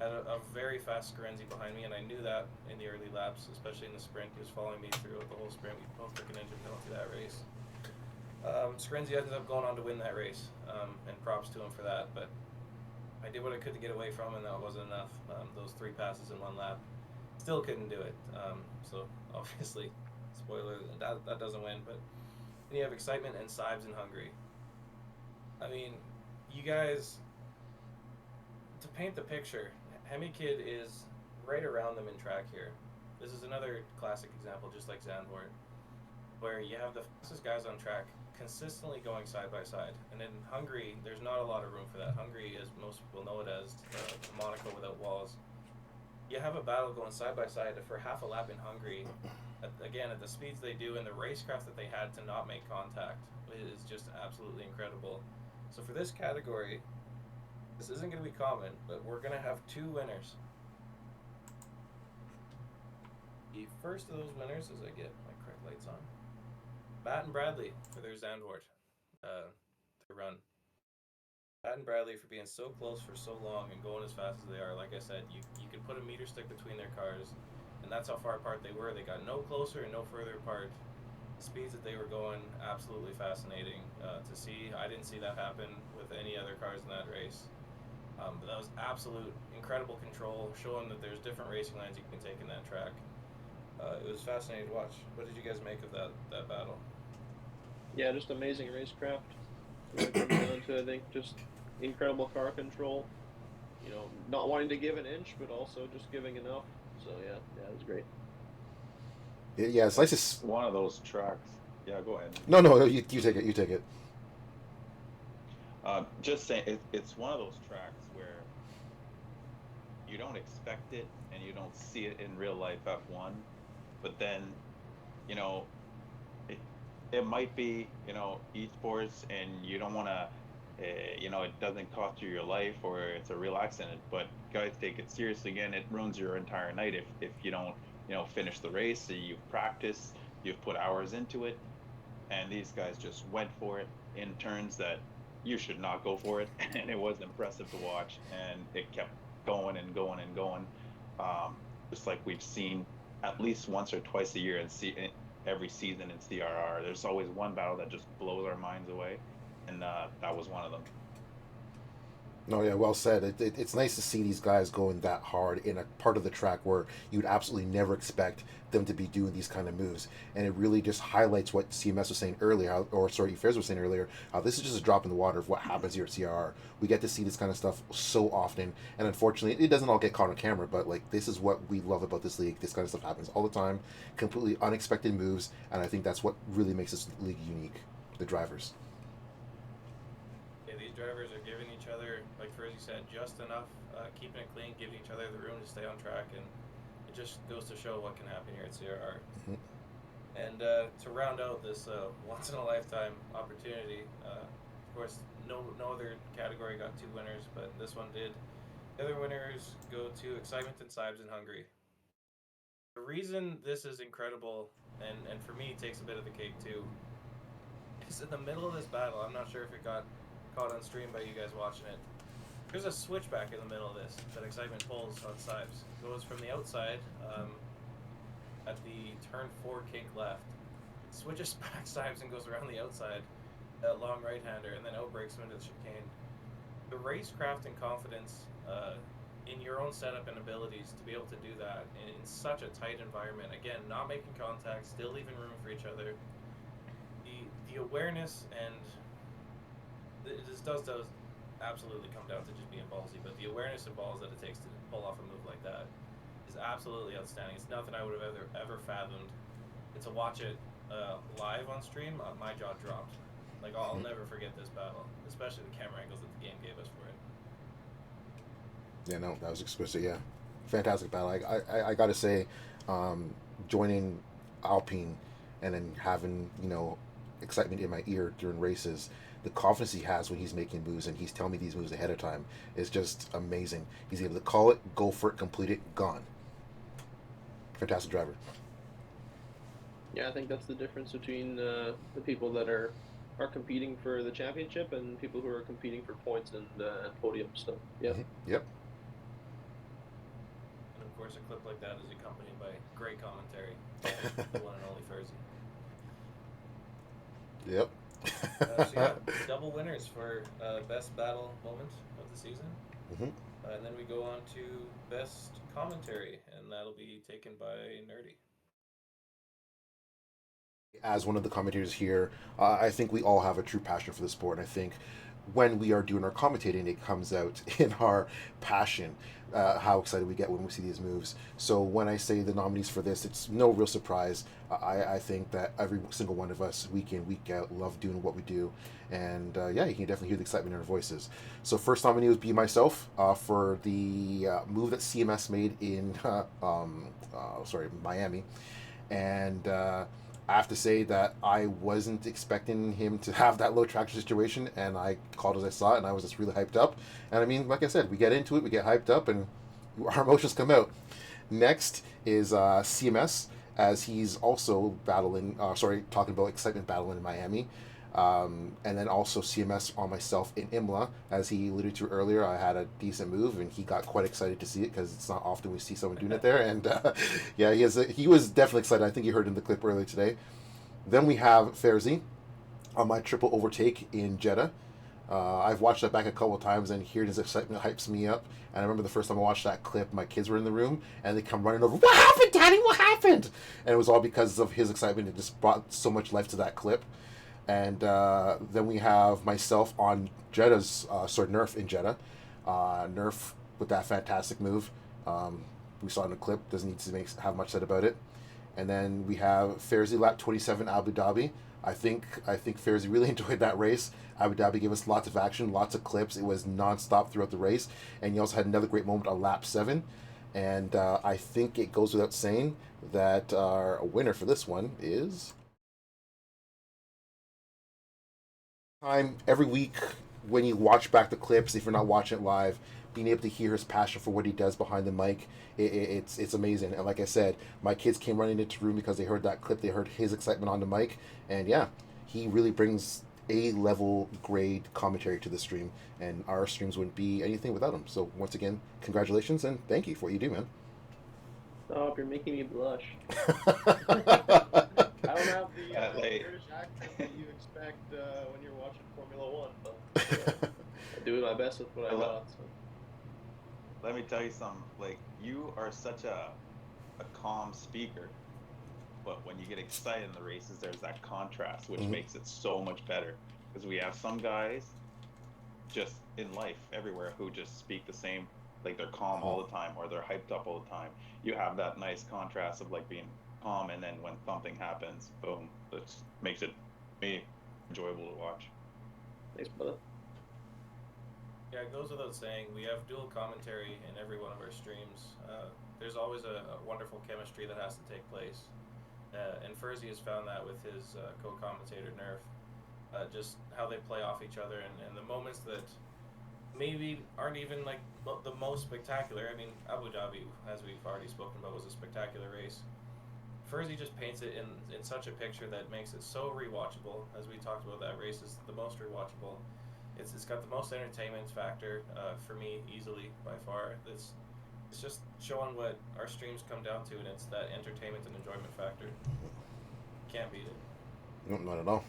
had a very fast Skrenzy behind me, and I knew that in the early laps, especially in the sprint. He was following me throughout the whole sprint. We both took an engine penalty that race. Skrenzy ended up going on to win that race, and props to him for that, but I did what I could to get away from him, and that wasn't enough. Those 3 passes in 1 lap, still couldn't do it. So obviously, spoiler, that doesn't win. But then you have Excitement and Sibes in Hungary. I mean, you guys, to paint the picture, Hemi Kid is right around them in track here. This is another classic example, just like Zandvoort, where you have the fastest guys on track consistently going side by side. And in Hungary, there's not a lot of room for that. Hungary, as most people know it as, Monaco without walls. You have a battle going side by side for half a lap in Hungary. Again, at the speeds they do and the racecraft that they had to not make contact is just absolutely incredible. So for this category, this isn't going to be common, but we're going to have 2 winners. The first of those winners, as I get my correct lights on, Matt and Bradley for their Zandvoort to run. Matt and Bradley for being so close for so long and going as fast as they are. Like I said, you could put a meter stick between their cars, and that's how far apart they were. They got no closer and no further apart. The speeds that they were going, absolutely fascinating to see. I didn't see that happen with any other cars in that race. But that was absolute incredible control, showing that there's different racing lines you can take in that track. It was fascinating to watch. What did you guys make of that battle? Yeah, just amazing racecraft. It comes down to, I think, just incredible car control. You know, not wanting to give an inch, but also just giving enough. So yeah, it was great. Yeah, it's nice to It's one of those tracks. Yeah, go ahead. No, you take it. You take it. Just saying, it's one of those tracks where you don't expect it and you don't see it in real life F1, but then, you know, it might be, you know, esports and you don't want to, you know, it doesn't cost you your life or it's a real accident, but guys take it seriously. Again, it ruins your entire night if you don't, you know, finish the race. So you've practiced, you've put hours into it, and these guys just went for it in turns that you should not go for it, and it was impressive to watch, and it kept going and going and going, just like we've seen at least once or twice a year in every season in CRR. There's always one battle that just blows our minds away, and that was one of them. No, yeah, well said. It's nice to see these guys going that hard in a part of the track where you'd absolutely never expect them to be doing these kind of moves, and it really just highlights what CMS was saying earlier, Fairs was saying earlier. This is just a drop in the water of what happens here at CRR. We get to see this kind of stuff so often, and unfortunately, it doesn't all get caught on camera. But like, this is what we love about this league. This kind of stuff happens all the time, completely unexpected moves, and I think that's what really makes this league unique. The drivers. These drivers are giving each other, like Frizzy said, just enough, keeping it clean, giving each other the room to stay on track, and it just goes to show what can happen here at CRR. Mm-hmm. And to round out this once-in-a-lifetime opportunity, of course, no other category got 2 winners, but this one did. The other winners go to Excitement and Sibes in Hungary. The reason this is incredible, and for me takes a bit of the cake too, is in the middle of this battle. I'm not sure if it got caught on stream by you guys watching it. There's a switchback in the middle of this that Excitement pulls on Sibes. It goes from the outside at the turn 4 kink left, switches back Sibes and goes around the outside, that long right-hander, and then outbreaks him into the chicane. The racecraft and confidence in your own setup and abilities to be able to do that in such a tight environment, again, not making contact, still leaving room for each other, the awareness, and this does absolutely come down to just being ballsy, but the awareness and balls that it takes to pull off a move like that is absolutely outstanding. It's nothing I would have ever fathomed. And to watch it live on stream, my jaw dropped. Like, I'll never forget this battle, especially the camera angles that the game gave us for it. Yeah, no, that was explicit, yeah. fantastic battle. I got to say, joining Alpine and then having, excitement in my ear during races, the confidence he has when he's making moves and he's telling me these moves ahead of time is just amazing. He's able to call it, go for it, complete it, gone. Fantastic driver. Yeah, I think that's the difference between the people that are competing for the championship and people who are competing for points and podiums. So, yeah. Mm-hmm. Yep. And of course, a clip like that is accompanied by great commentary. The one and only Furzy. Yep. So yeah, double winners for best battle moment of the season. Mm-hmm. And then we go on to best commentary, and that'll be taken by Nerdy. As one of the commentators here, I think we all have a true passion for the sport. And I think when we are doing our commentating, it comes out in our passion, how excited we get when we see these moves. So when I say the nominees for this, it's no real surprise. I think that every single one of us, week in, week out, love doing what we do. And yeah, you can definitely hear the excitement in our voices. So first nominee would be myself for the move that CMS made in Miami. And I have to say that I wasn't expecting him to have that low traction situation, and I called as I saw it, and I was just really hyped up. And I mean, like I said, we get into it, we get hyped up, and our emotions come out. Next is CMS, as he's also talking about excitement battling in Miami. And then also CMS on myself in Imola, as he alluded to earlier. I had a decent move, and he got quite excited to see it because it's not often we see someone doing it there. And yeah, he was definitely excited. I think you heard in the clip earlier today. Then we have Furzy on my triple overtake in Jeddah. I've watched that back a couple of times, and hearing his excitement hypes me up. And I remember the first time I watched that clip, my kids were in the room, and they come running over, "What happened, Daddy? What happened?" And it was all because of his excitement. It just brought so much life to that clip. And then we have myself on Jeddah's, Nerf in Jeddah. Nerf with that fantastic move. We saw it in the clip, doesn't need to have much said about it. And then we have Furzy lap 27 Abu Dhabi. I think Furzy really enjoyed that race. Abu Dhabi gave us lots of action, lots of clips. It was non-stop throughout the race. And he also had another great moment on lap 7. And I think it goes without saying that our winner for this one is... Every week when you watch back the clips, if you're not watching it live, being able to hear his passion for what he does behind the mic, it's amazing. And like I said, my kids came running into the room because they heard that clip, they heard his excitement on the mic, and yeah, he really brings A-level grade commentary to the stream, and our streams wouldn't be anything without him. So once again, congratulations and thank you for what you do, man. Stop, you're making me blush. I don't have the British accent that you expect when you're watching Formula One, but I'm doing my best with what I got. So. Let me tell you something. Like, you are such a calm speaker, but when you get excited in the races, there's that contrast, which makes it so much better. Because we have some guys just in life everywhere who just speak the same, like they're calm all the time or they're hyped up all the time. You have that nice contrast of like being calm, and then when something happens, boom, that makes it enjoyable to watch. Thanks, brother. Yeah, it goes without saying, we have dual commentary in every one of our streams. There's always a wonderful chemistry that has to take place. And Furzy has found that with his co-commentator Nerf. Just how they play off each other, and the moments that maybe aren't even like the most spectacular. I mean, Abu Dhabi, as we've already spoken about, was a spectacular race. Furzy just paints it in such a picture that makes it so rewatchable. As we talked about, that race is the most rewatchable. It's got the most entertainment factor for me, easily by far. It's just showing what our streams come down to, and it's that entertainment and enjoyment factor. Can't beat it. No, not at all.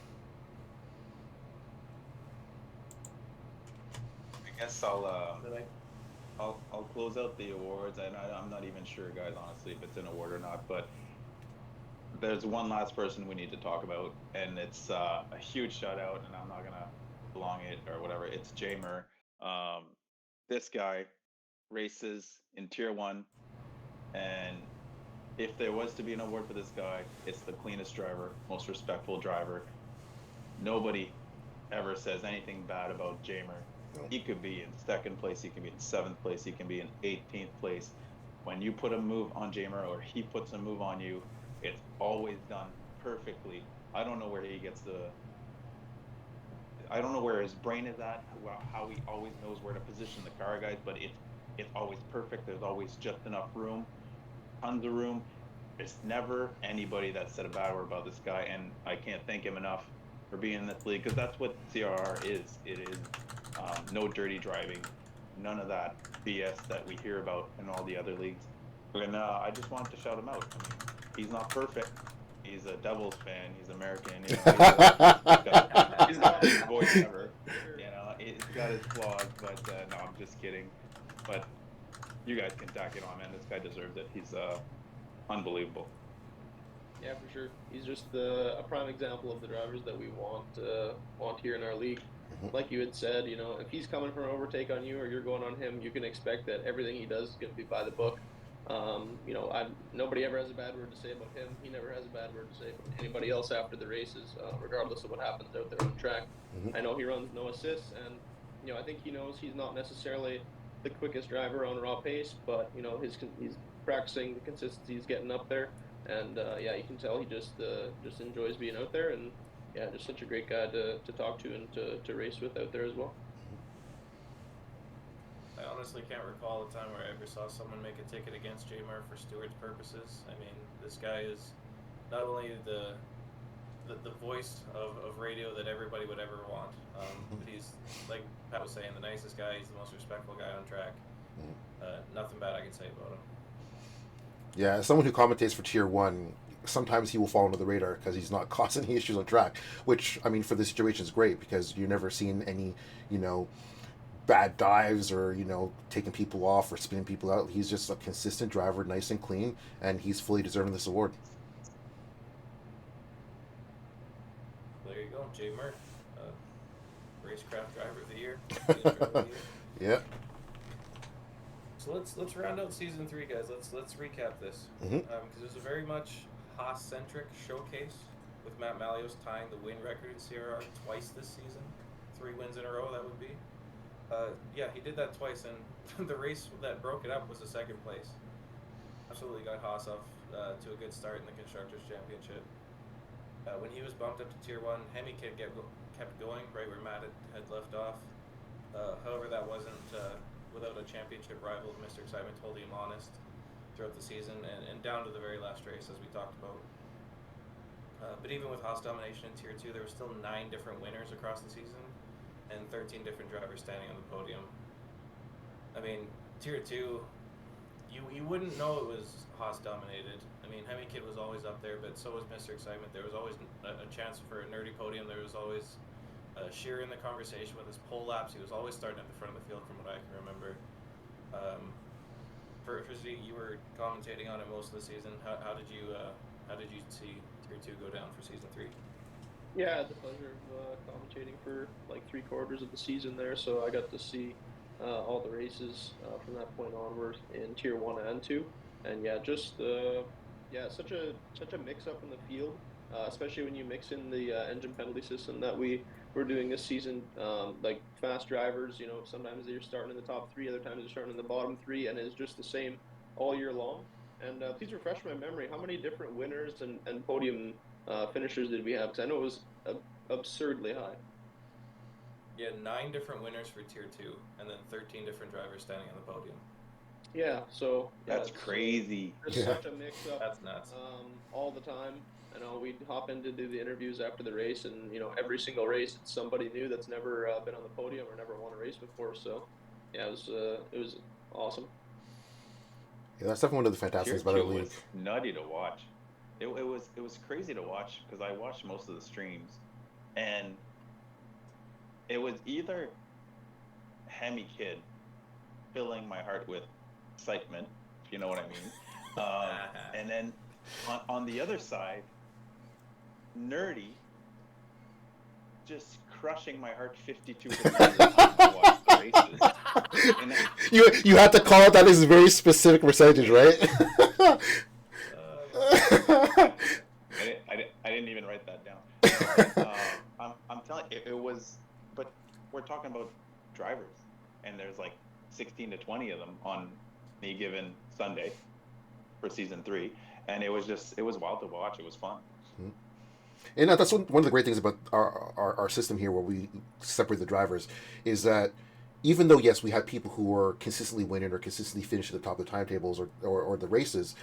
I guess I'll close out the awards. I'm not even sure, guys, honestly, if it's an award or not, but there's one last person we need to talk about, and it's a huge shout out, and I'm not gonna belong it or whatever. It's Jamer. This guy races in Tier 1, and if there was to be an award for this guy, it's the cleanest driver, most respectful driver. Nobody ever says anything bad about Jamer. He could be in 2nd place, he can be in 7th place, he can be in 18th place. when you put a move on Jamer or he puts a move on you, it's always done perfectly. I don't know where he gets I don't know where his brain is at, how he always knows where to position the car guys, but it's always perfect. There's always just enough room, tons of room. There's never anybody that said a bad word about this guy, and I can't thank him enough for being in this league, because that's what CRR is. It is no dirty driving, none of that BS that we hear about in all the other leagues. And I just wanted to shout him out. I mean, he's not perfect. He's a Devils fan. He's American. You know, he's got his voice ever. You know, he's got his flaws, but no, I'm just kidding. But you guys can tack it on, man. This guy deserves it. He's unbelievable. Yeah, for sure. He's just a prime example of the drivers that we want here in our league. Like you had said, you know, if he's coming for an overtake on you or you're going on him, you can expect that everything he does is going to be by the book. You know, nobody ever has a bad word to say about him. He never has a bad word to say about anybody else after the races, regardless of what happens out there on track. I know he runs no assists, and you know, I think he knows he's not necessarily the quickest driver on raw pace, but you know, he's practicing the consistency, he's getting up there, and yeah, you can tell he just enjoys being out there, and yeah, just such a great guy to talk to and to race with out there as well. I honestly can't recall a time where I ever saw someone make a ticket against Jamer for Stewart's purposes. I mean, this guy is not only the voice of radio that everybody would ever want, but he's, like Pat was saying, the nicest guy. He's the most respectful guy on track. Nothing bad I can say about him. Yeah, as someone who commentates for Tier 1, sometimes he will fall under the radar because he's not causing any issues on track, which, I mean, for this situation is great because you've never seen any, you know, bad dives or, you know, taking people off or spinning people out. He's just a consistent driver, nice and clean, and he's fully deserving this award. There you go, Jamer, Racecraft Driver of the Year. Yeah. So let's round out season 3, guys. Let's recap this because it was a very much Haas-centric showcase with Matt Malios tying the win record in CRR twice this season, 3 wins in a row. That would be. Yeah, he did that twice, and the race that broke it up was the 2nd place. Absolutely got Haas off to a good start in the Constructors' Championship. When he was bumped up to Tier 1, Hemi Kid kept going right where Matt had left off. However, that wasn't without a championship rival. Mr. Excitement holding him honest throughout the season and down to the very last race, as we talked about. But even with Haas domination in Tier 2, there were still 9 different winners across the season and 13 different drivers standing on the podium. I mean, Tier 2, you wouldn't know it was Haas dominated. I mean, Hemi Kid was always up there, but so was Mr. Excitement. There was always a chance for a nerdy podium. There was always Shearer in the conversation with his pole laps. He was always starting at the front of the field from what I can remember. Firstly, you were commentating on it most of the season. How did you see Tier 2 go down for season 3? Yeah, I had the pleasure of commentating for like 3/4 of the season there, so I got to see all the races from that point onward in Tier 1 and 2, and yeah, just such a mix up in the field, especially when you mix in the engine penalty system that we're doing this season. Like fast drivers, you know, sometimes they're starting in the top 3, other times they're starting in the bottom 3, and it's just the same all year long. And please refresh my memory, how many different winners and podium finishers did we have? Because I know it was absurdly high. Yeah, 9 different winners for Tier 2, and then 13 different drivers standing on the podium. Yeah, so that's crazy. There's such a mix-up. That's nuts. All the time. I know we'd hop in to do the interviews after the race, and you know, every single race it's somebody new that's never been on the podium or never won a race before. So yeah, it was awesome. Yeah, that's definitely one of the fantastic things about our league. Was nutty to watch. It was crazy to watch because I watched most of the streams, and it was either Hemi Kid filling my heart with excitement, if you know what I mean, and then on the other side, Nerdy just crushing my heart 52% of the time to watch the races. You had to call out that is a very specific percentage, right? I didn't even write that down. I'm telling you, it was, but we're talking about drivers, and there's like 16 to 20 of them on any given Sunday for season 3, and it was wild to watch. It was fun. And that's one of the great things about our system here, where we separate the drivers, is that even though, yes, we have people who are consistently winning or consistently finish at the top of the timetables or the races,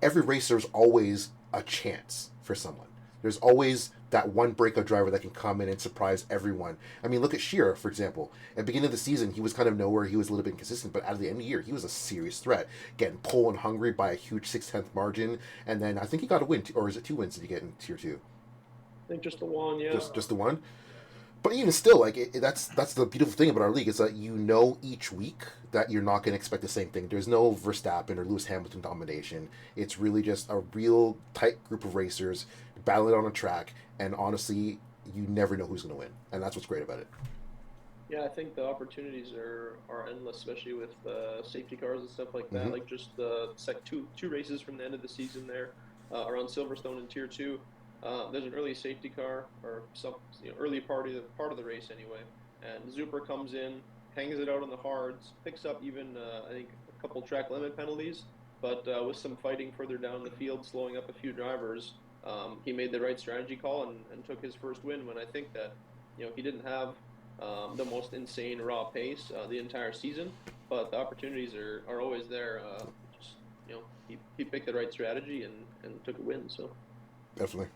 every race there's always a chance for someone. There's always that one breakout driver that can come in and surprise everyone. I mean, look at Shearer, for example. At the beginning of the season, he was kind of nowhere. He was a little bit inconsistent, but at the end of the year, he was a serious threat, getting pole in Hungary by a huge 6/10 margin, and then I think he got a win, or is it 2 wins did he get in Tier 2? I think just the one, yeah. Just the one? But even still, like that's the beautiful thing about our league, is that you know each week that you're not going to expect the same thing. There's no Verstappen or Lewis Hamilton domination. It's really just a real tight group of racers battling on a track, and honestly, you never know who's going to win, and that's what's great about it. Yeah, I think the opportunities are endless, especially with safety cars and stuff like that. Like just the two races from the end of the season there, around Silverstone in Tier 2. There's an early safety car, or some early part of the race anyway, and Zuper comes in, hangs it out on the hards, picks up even I think a couple track limit penalties, but with some fighting further down the field, slowing up a few drivers, he made the right strategy call and took his first win. When I think that he didn't have the most insane raw pace the entire season, but the opportunities are always there. Just he picked the right strategy and took a win. So definitely.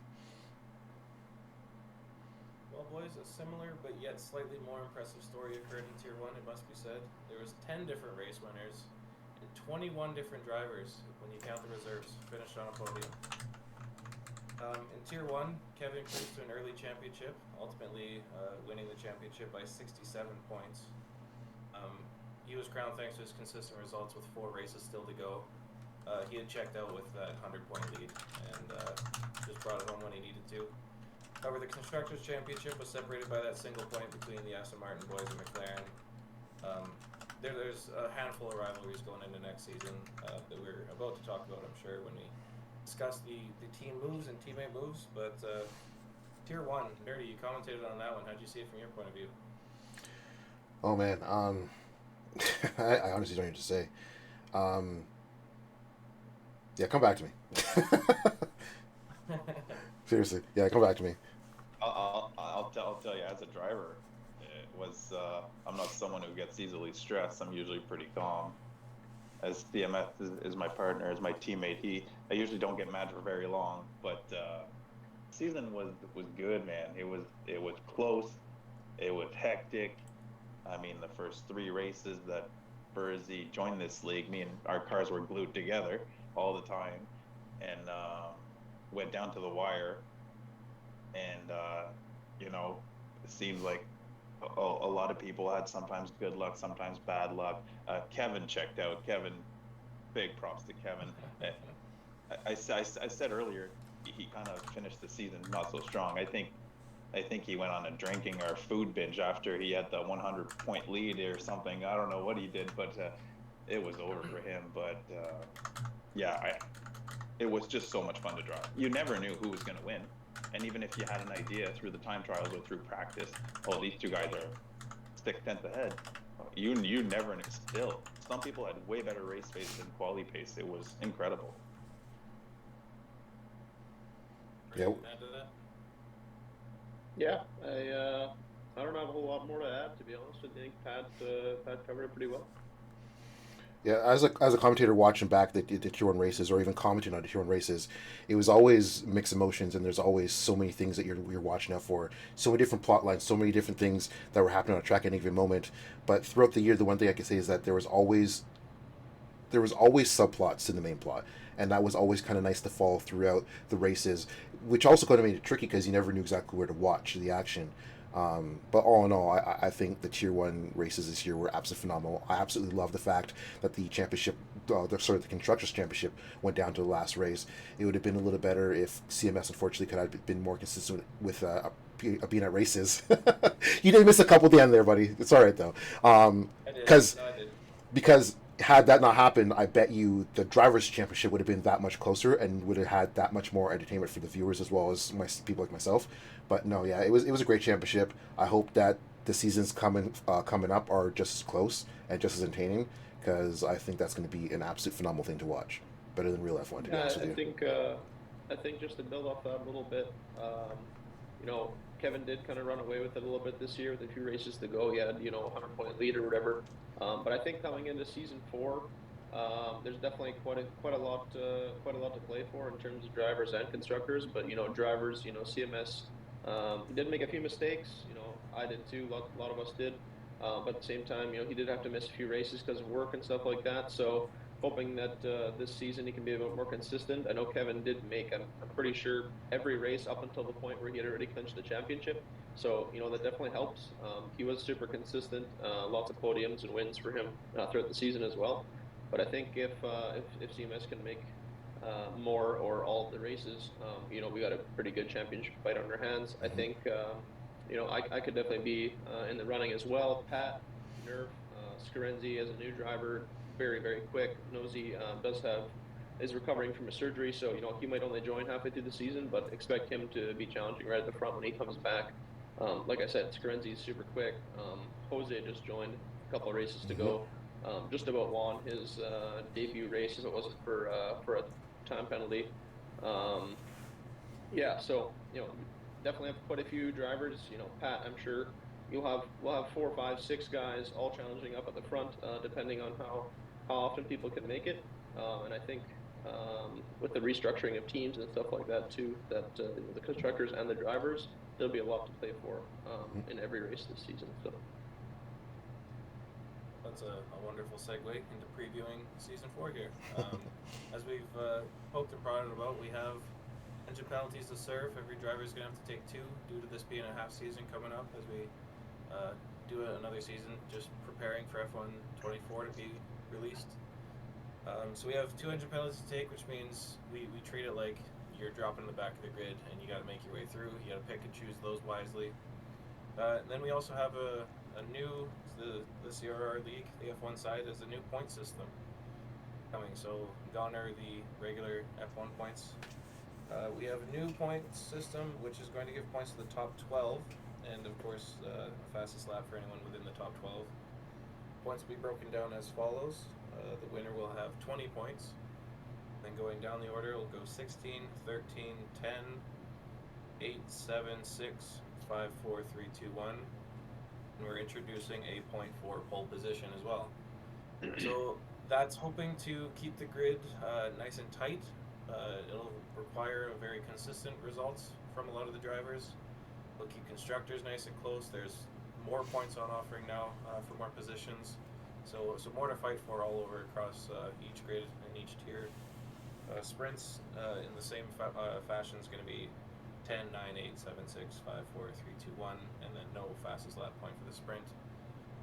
Well, boys, a similar but yet slightly more impressive story occurred in Tier 1, it must be said. There was 10 different race winners and 21 different drivers, when you count the reserves, finished on a podium. In Tier 1, Kevin cruised to an early championship, ultimately winning the championship by 67 points. He was crowned thanks to his consistent results with 4 races still to go. He had checked out with that 100-point lead and just brought it home when he needed to. However, the Constructors' Championship was separated by that single point between the Aston Martin boys and McLaren. There's a handful of rivalries going into next season that we're about to talk about, I'm sure, when we discuss the team moves and teammate moves. But Tier 1, Nerdy, you commentated on that one. How'd you see it from your point of view? Oh, man. I honestly don't even know what to say. Yeah, come back to me. Seriously, yeah, come back to me. I'll tell you, as a driver, it was I'm not someone who gets easily stressed. I'm usually pretty calm. As CMS is my partner, as my teammate, I usually don't get mad for very long. But season was good, man. It was close. It was hectic. I mean, the first 3 races that Burzy joined this league, me and our cars were glued together all the time, and went down to the wire. And it seems like a lot of people had sometimes good luck, sometimes bad luck. Kevin checked out. Kevin, big props to Kevin. I said earlier, he kind of finished the season not so strong. I think he went on a drinking or food binge after he had the 100-point lead or something. I don't know what he did, but it was over for him. But it was just so much fun to drive. You never knew who was going to win. And even if you had an idea through the time trials or through practice, oh, these 2 guys are 6/10 ahead, you never knew. Still, some people had way better race pace than quali pace. It was incredible. Yeah. Yeah, I don't have a whole lot more to add, to be honest. I think Pat covered it pretty well. Yeah, as a commentator watching back the Tier 1 races, or even commenting on the Tier 1 races, it was always mixed emotions, and there's always so many things that you're watching out for. So many different plot lines, so many different things that were happening on a track at any given moment. But throughout the year, the one thing I can say is that there was always subplots to the main plot, and that was always kind of nice to follow throughout the races, which also kind of made it tricky because you never knew exactly where to watch the action. But all in all, I think the Tier 1 races this year were absolutely phenomenal. I absolutely love the fact that the championship, the Constructors' Championship went down to the last race. It would have been a little better if CMS, unfortunately, could have been more consistent with being at races. You did miss a couple at the end there, buddy. It's all right, though. Because had that not happened, I bet you the Drivers' Championship would have been that much closer and would have had that much more entertainment for the viewers as well as people like myself. But no, yeah, it was a great championship. I hope that the seasons coming up are just as close and just as entertaining, because I think that's going to be an absolute phenomenal thing to watch. Better than real F1, to be honest with you. I think just to build off that a little bit, Kevin did kind of run away with it a little bit this year with a few races to go. He had, 100-point lead or whatever. But I think coming into season 4, there's definitely quite a lot to play for in terms of drivers and constructors. But drivers, CMS did make a few mistakes. I did too. A lot of us did. But at the same time, he did have to miss a few races because of work and stuff like that. So hoping that this season he can be a bit more consistent. I know Kevin did make, I'm pretty sure, every race up until the point where he had already clinched the championship. So, that definitely helps. He was super consistent, lots of podiums and wins for him throughout the season as well. But I think if CMS can make more or all of the races, we got a pretty good championship fight on our hands. I think, I could definitely be in the running as well. Pat, Nerf, Scarenzi as a new driver, very, very quick. Nosy is recovering from a surgery, so he might only join halfway through the season, but expect him to be challenging right at the front when he comes back. Like I said, Scarenzi is super quick. Jose just joined, a couple of races to go. Just about won his debut race if it wasn't for a time penalty. So definitely have quite a few drivers. Pat, I'm sure we'll have 4, 5, 6 guys all challenging up at the front, depending on how often people can make it. And I think with the restructuring of teams and stuff like that too, that the constructors and the drivers, there'll be a lot to play for in every race this season. So that's a wonderful segue into previewing season 4 here. As we've poked and prodded about, we have engine penalties to serve. Every driver is going to have to take 2 due to this being a half season coming up as we do another season, just preparing for F1 24 to be released. So we have 2 engine penalties to take, which means we treat it like you're dropping in the back of the grid and you got to make your way through. You got to pick and choose those wisely. And then we also have a new, the CRR League, the F1 side, is a new point system coming. So gone are the regular F1 points. We have a new point system which is going to give points to the top 12, and of course a fastest lap for anyone within the top 12. Points will be broken down as follows. The winner will have 20 points. Then going down the order, it'll go 16, 13, 10, 8, 7, 6, 5, 4, 3, 2, 1. And we're introducing a point for pole position as well. So that's hoping to keep the grid nice and tight. It'll require very consistent results from a lot of the drivers. We'll keep constructors nice and close. There's more points on offering now for more positions. So more to fight for all over across each grid and each tier. Sprints in the same fashion is going to be 10, 9, 8, 7, 6, 5, 4, 3, 2, 1, and then no fastest lap point for the sprint.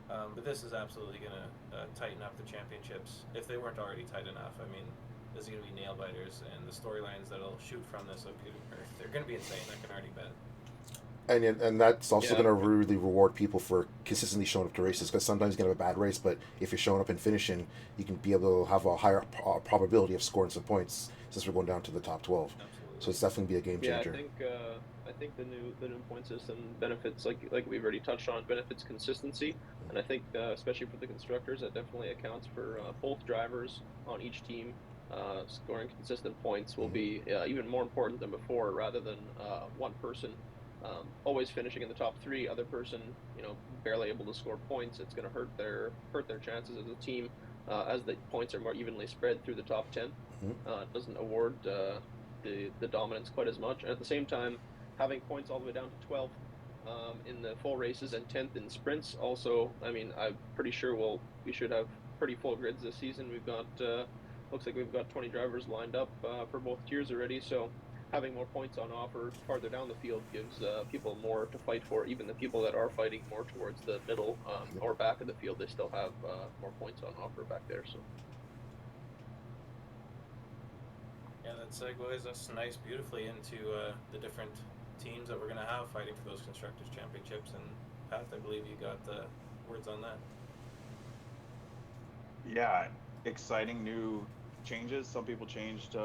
But this is absolutely going to tighten up the championships if they weren't already tight enough. I mean, there's going to be nail biters, and the storylines that'll shoot from this they're going to be insane. I can already bet. And that's also going to really reward people for consistently showing up to races, because sometimes you can have a bad race, but if you're showing up and finishing, you can be able to have a higher probability of scoring some points since we're going down to the top 12. Absolutely. So it's definitely be a game changer. I think the new point system benefits, like we've already touched on, benefits consistency, and I think especially for the constructors, that definitely accounts for both drivers on each team. Scoring consistent points will be even more important than before, rather than one person always finishing in the top 3, other person barely able to score points. It's going to hurt their chances as a team as the points are more evenly spread through the top 10. It doesn't award the dominance quite as much, and at the same time having points all the way down to 12th in the full races and 10th in sprints also. I mean, I'm pretty sure we should have pretty full grids this season. We've got looks like we've got 20 drivers lined up for both tiers already, so having more points on offer farther down the field gives people more to fight for. Even the people that are fighting more towards the middle or back of the field, they still have more points on offer back there. So yeah, that segues us beautifully into the different teams that we're going to have fighting for those Constructors' Championships. And Pat, I believe you got the words on that. Yeah, exciting new changes. Some people changed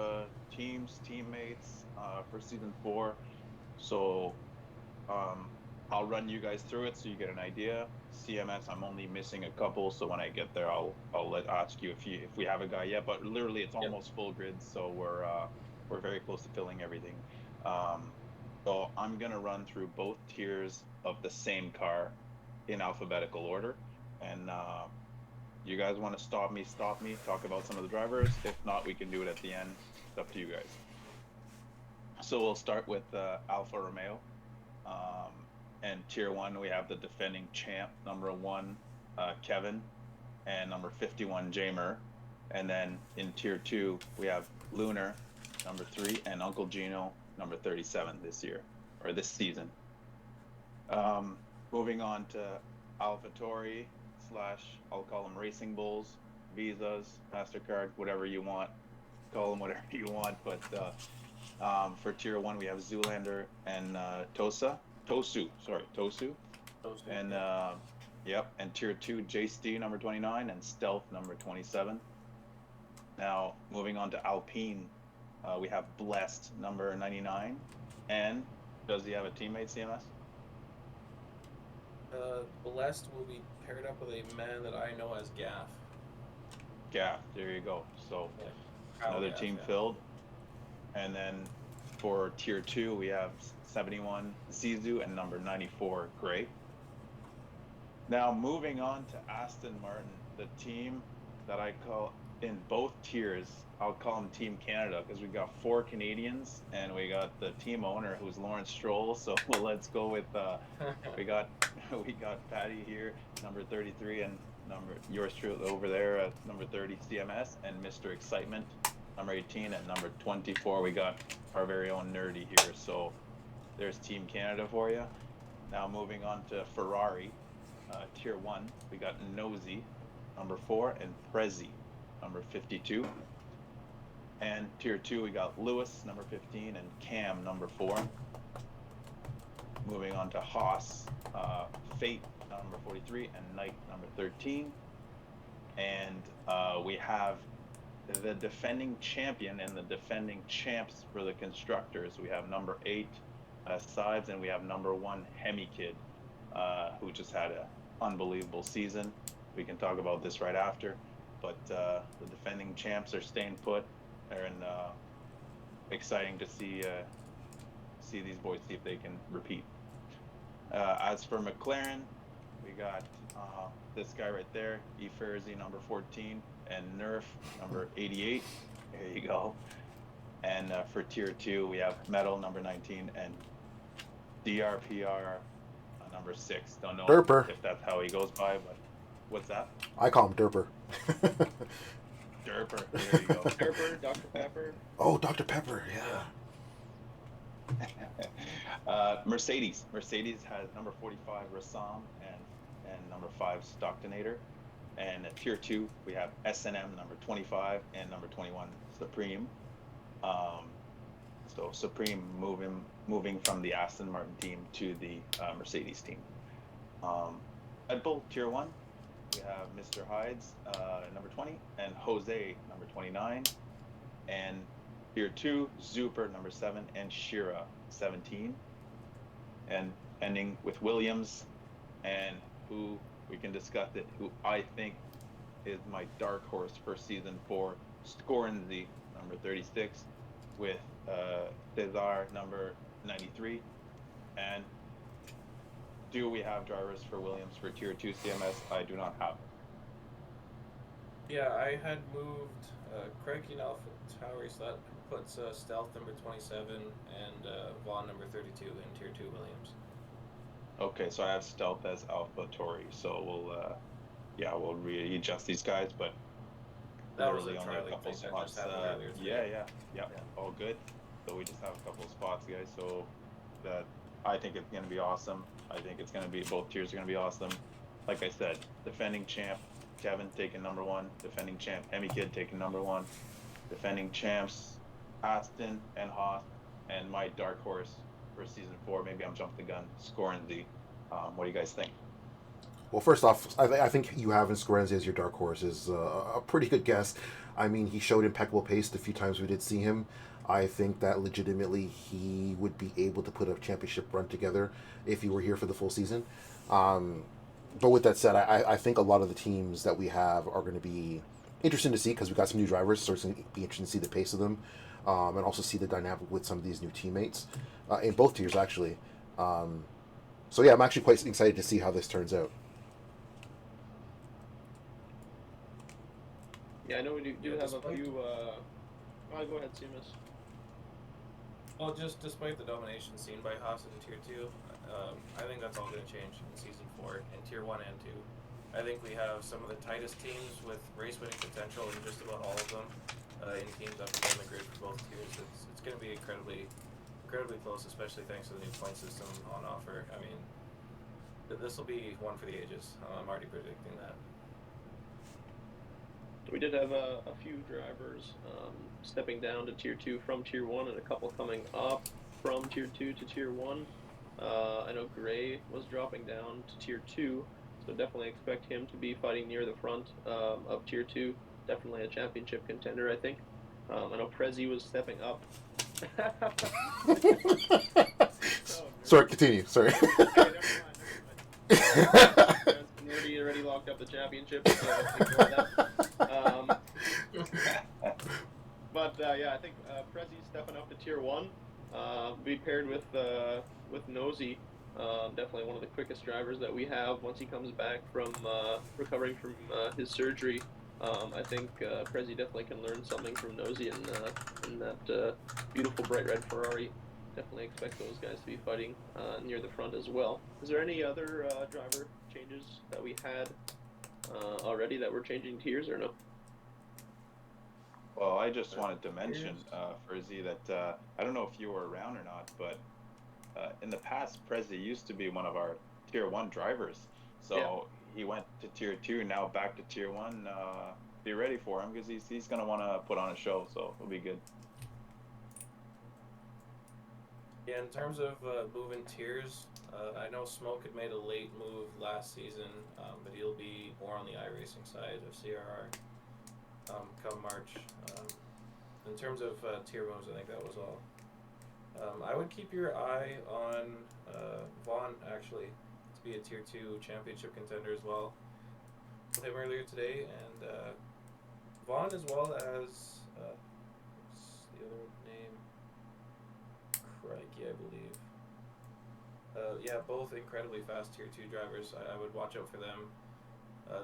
teams, teammates for season 4. So I'll run you guys through it so you get an idea. CMS, I'm only missing a couple, so when I get there, I'll ask you if we have a guy yet. But literally, it's almost full grid, so we're very close to filling everything. So I'm gonna run through both tiers of the same car in alphabetical order, and you guys want to stop me, talk about some of the drivers. If not, we can do it at the end. It's up to you guys. So we'll start with Alfa Romeo. And tier 1, we have the defending champ, number 1, Kevin, and number 51, Jamer. And then in tier 2, we have Lunar, number 3, and Uncle Gino, number 37 this season. Moving on to AlphaTauri / I'll call them Racing Bulls, Visas, MasterCard, whatever you want. Call them whatever you want. But for tier 1, we have Zoolander and Tosu. And and tier 2, JST number 29 and Stealth number 27. Now moving on to Alpine, we have Blessed number 99. And does he have a teammate, CMS? Blessed will be paired up with a man that I know as Gaff. Gaff, there you go. So Yeah. another Gaff, team yeah. filled. And then for tier 2, we have 71 Zizu and number 94 Gray. Now moving on to Aston Martin, the team that I call in both tiers, I'll call them Team Canada because we got 4 Canadians and we got the team owner who's Lawrence Stroll. So let's go with we got Patty here, number 33, and yours truly over there at number 30 CMS, and Mr. Excitement, number 18, and number 24 we got our very own Nerdy here. So there's Team Canada for you. Now moving on to Ferrari, tier 1, we got Nosy, number 4, and Prezi, number 52. And tier 2, we got Lewis, number 15, and Cam, number 4. Moving on to Haas, Fate, number 43, and Knight, number 13. And we have the defending champion and the defending champs for the constructors. We have number 8, Sides, and we have number 1, Hemi Kid, who just had an unbelievable season. We can talk about this right after, but the defending champs are staying put. And exciting to see these boys, see if they can repeat. As for McLaren, we got this guy right there, E. Ferzi, number 14, and Nerf, number 88. There you go. And for tier 2, we have Metal, number 19, and DRPR, number 6. Don't know Derper. if that's how he goes by, but what's that? I call him Derper. Derper. There you go. Pepper, Dr. Pepper. Oh, Dr. Pepper, yeah. Mercedes has number 45 Rassam and number 5 Stocktonator. And at tier 2 we have S&M number 25 and number 21 Supreme. So Supreme moving from the Aston Martin team to the Mercedes team. Red Bull tier 1, we have Mr. Hides, number 20, and Jose, number 29. And tier 2, Zuper, number 7, and Shira, 17. And ending with Williams, and who we can discuss it, who I think is my dark horse for season 4, Scorenzy, number 36, with Cesar, number 93. And do we have drivers for Williams for tier 2 CMS? I do not have. Yeah, I had moved Craig in AlphaTauri, so that puts Stealth number 27 and Vaughn number 32 in tier 2 Williams. Okay, so I have Stealth as AlphaTauri, so we'll readjust these guys, but That was a literally only a trialing couple thing that spots. just happened earlier today. Yeah, all good. So we just have a couple of spots, guys. So that I think it's gonna be awesome. I think it's gonna be, both tiers are gonna be awesome. Like I said, defending champ Kevin taking number 1, defending champ Hemi Kid taking number 1, defending champs Aston and Haas, and my dark horse for season 4. Maybe I'm jumping the gun. Scorenzy. What do you guys think? Well, first off, I think you having Scorenzy as your dark horse is a pretty good guess. I mean, he showed impeccable pace the few times we did see him. I think that legitimately he would be able to put a championship run together if he were here for the full season. But with that said, I think a lot of the teams that we have are going to be interesting to see because we've got some new drivers, so it's going to be interesting to see the pace of them, and also see the dynamic with some of these new teammates in both tiers, actually. So yeah, I'm actually quite excited to see how this turns out. Yeah, I know we do have a few. Go ahead, Seamus. Well, just despite the domination seen by Haas in Tier 2, I think that's all going to change in Season 4 in Tier 1 and 2. I think we have some of the tightest teams with race-winning potential in just about all of them in teams up and down the grid for both tiers. It's going to be incredibly close, especially thanks to the new point system on offer. I mean, this will be one for the ages. I'm already predicting that. We did have a few drivers stepping down to Tier 2 from Tier 1 and a couple coming up from Tier 2 to Tier 1. I know Gray was dropping down to Tier 2, so definitely expect him to be fighting near the front of Tier 2. Definitely a championship contender, I think. I know Prezi was stepping up. Sorry, continue. Sorry. Okay, never mind. Nerdy already locked up the championship, so ignore that. But yeah, I think Prezi's stepping up to Tier 1. Be paired with Nosy. Definitely one of the quickest drivers that we have once he comes back from recovering from his surgery. I think Prezi definitely can learn something from Nosy in that beautiful bright red Ferrari. Definitely expect those guys to be fighting near the front as well. Is there any other driver changes that we had already that we're changing tiers or no? Well, I just wanted to mention, Frizzy, that I don't know if you were around or not, but in the past, Prezi used to be one of our Tier 1 drivers. So he went to Tier 2, now back to Tier 1. Be ready for him because he's going to want to put on a show, so it'll be good. Yeah, in terms of moving tiers, I know Smoke had made a late move last season, but he'll be more on the iRacing side of CRR come March. In terms of tier moves, I think that was all. I would keep your eye on Vaughn, actually, to be a Tier 2 championship contender as well. With him earlier today, and Vaughn as well as, what's the other name? Crikey, I believe. Yeah, both incredibly fast Tier 2 drivers. I would watch out for them.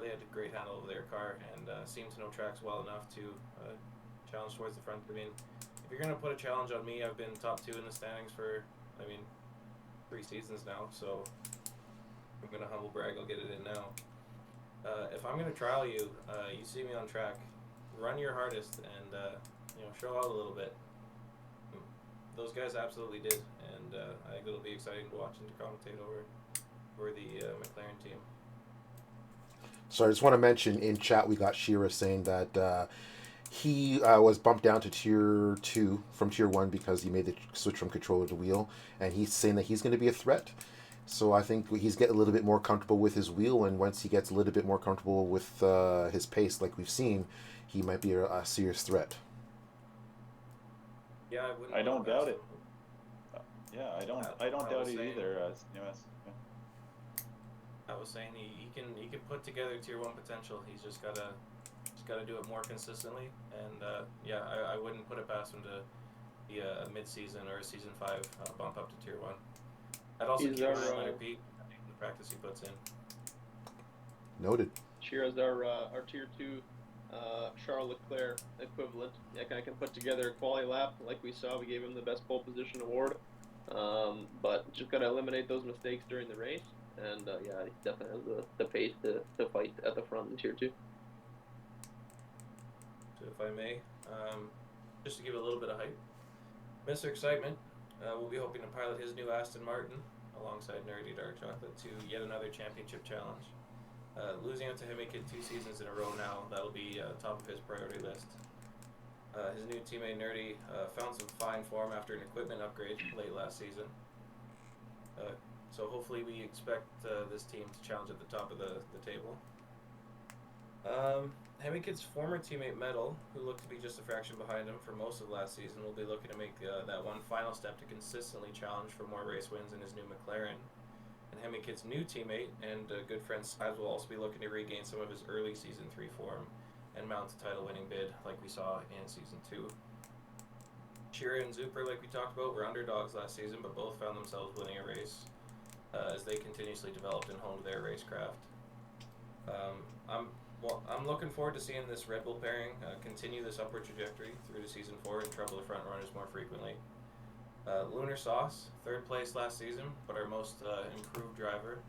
They had a great handle of their car and seem to know tracks well enough to challenge towards the front. I mean, if you're going to put a challenge on me, I've been top 2 in the standings for, 3 seasons now, so I'm going to humble brag, I'll get it in now. If I'm going to trial you, you see me on track, run your hardest and, show out a little bit. Those guys absolutely did, and I think it'll be exciting to watch and to commentate over the McLaren team. So I just want to mention in chat we got Shira saying that he was bumped down to Tier 2 from Tier 1 because he made the switch from controller to wheel, and he's saying that he's going to be a threat. So I think he's getting a little bit more comfortable with his wheel, and once he gets a little bit more comfortable with his pace like we've seen, he might be a serious threat. Yeah, I don't doubt it. Yeah, I don't doubt it either. I was saying he can put together Tier 1 potential. He's just gotta do it more consistently, and I wouldn't put it past him to be a mid-season or a season 5 bump up to Tier 1. I'd also keep an eye on Leonard Pete, the practice he puts in. Noted. Shira's our Tier 2 Charles Leclerc equivalent. That guy can put together a quali lap like we saw. We gave him the best pole position award, but just gotta eliminate those mistakes during the race. And he definitely has the pace to fight at the front in Tier 2. So if I may, just to give it a little bit of hype, Mr. Excitement will be hoping to pilot his new Aston Martin alongside Nerdy Dark Chocolate to yet another championship challenge. Losing out to Himik 2 seasons in a row now, that'll be top of his priority list. His new teammate Nerdy found some fine form after an equipment upgrade late last season. So hopefully we expect this team to challenge at the top of the table. Hemikid's former teammate Metal, who looked to be just a fraction behind him for most of last season, will be looking to make that one final step to consistently challenge for more race wins in his new McLaren. And Hemikid's new teammate and good friend Sides will also be looking to regain some of his early Season 3 form and mount a title-winning bid like we saw in Season 2. Shira and Zuper, like we talked about, were underdogs last season, but both found themselves winning a race as they continuously developed and honed their racecraft. I'm looking forward to seeing this Red Bull pairing continue this upward trajectory through to Season 4 and trouble the front runners more frequently. Lunar Sauce, 3rd place last season, but our most improved driver,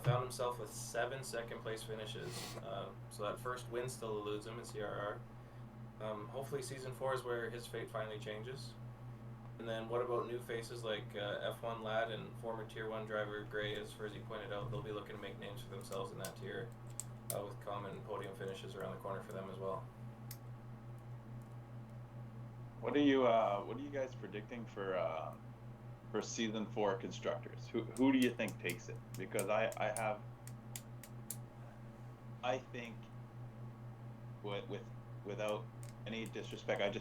found himself with 7 second-place finishes, so that first win still eludes him in CRR. Hopefully Season 4 is where his fate finally changes. And then what about new faces like F1 Lad and former Tier 1 driver Gray, as Frizzy pointed out, they'll be looking to make names for themselves in that tier, with common podium finishes around the corner for them as well. What are you guys predicting for Season 4 constructors? Who do you think takes it? Because I think without any disrespect, I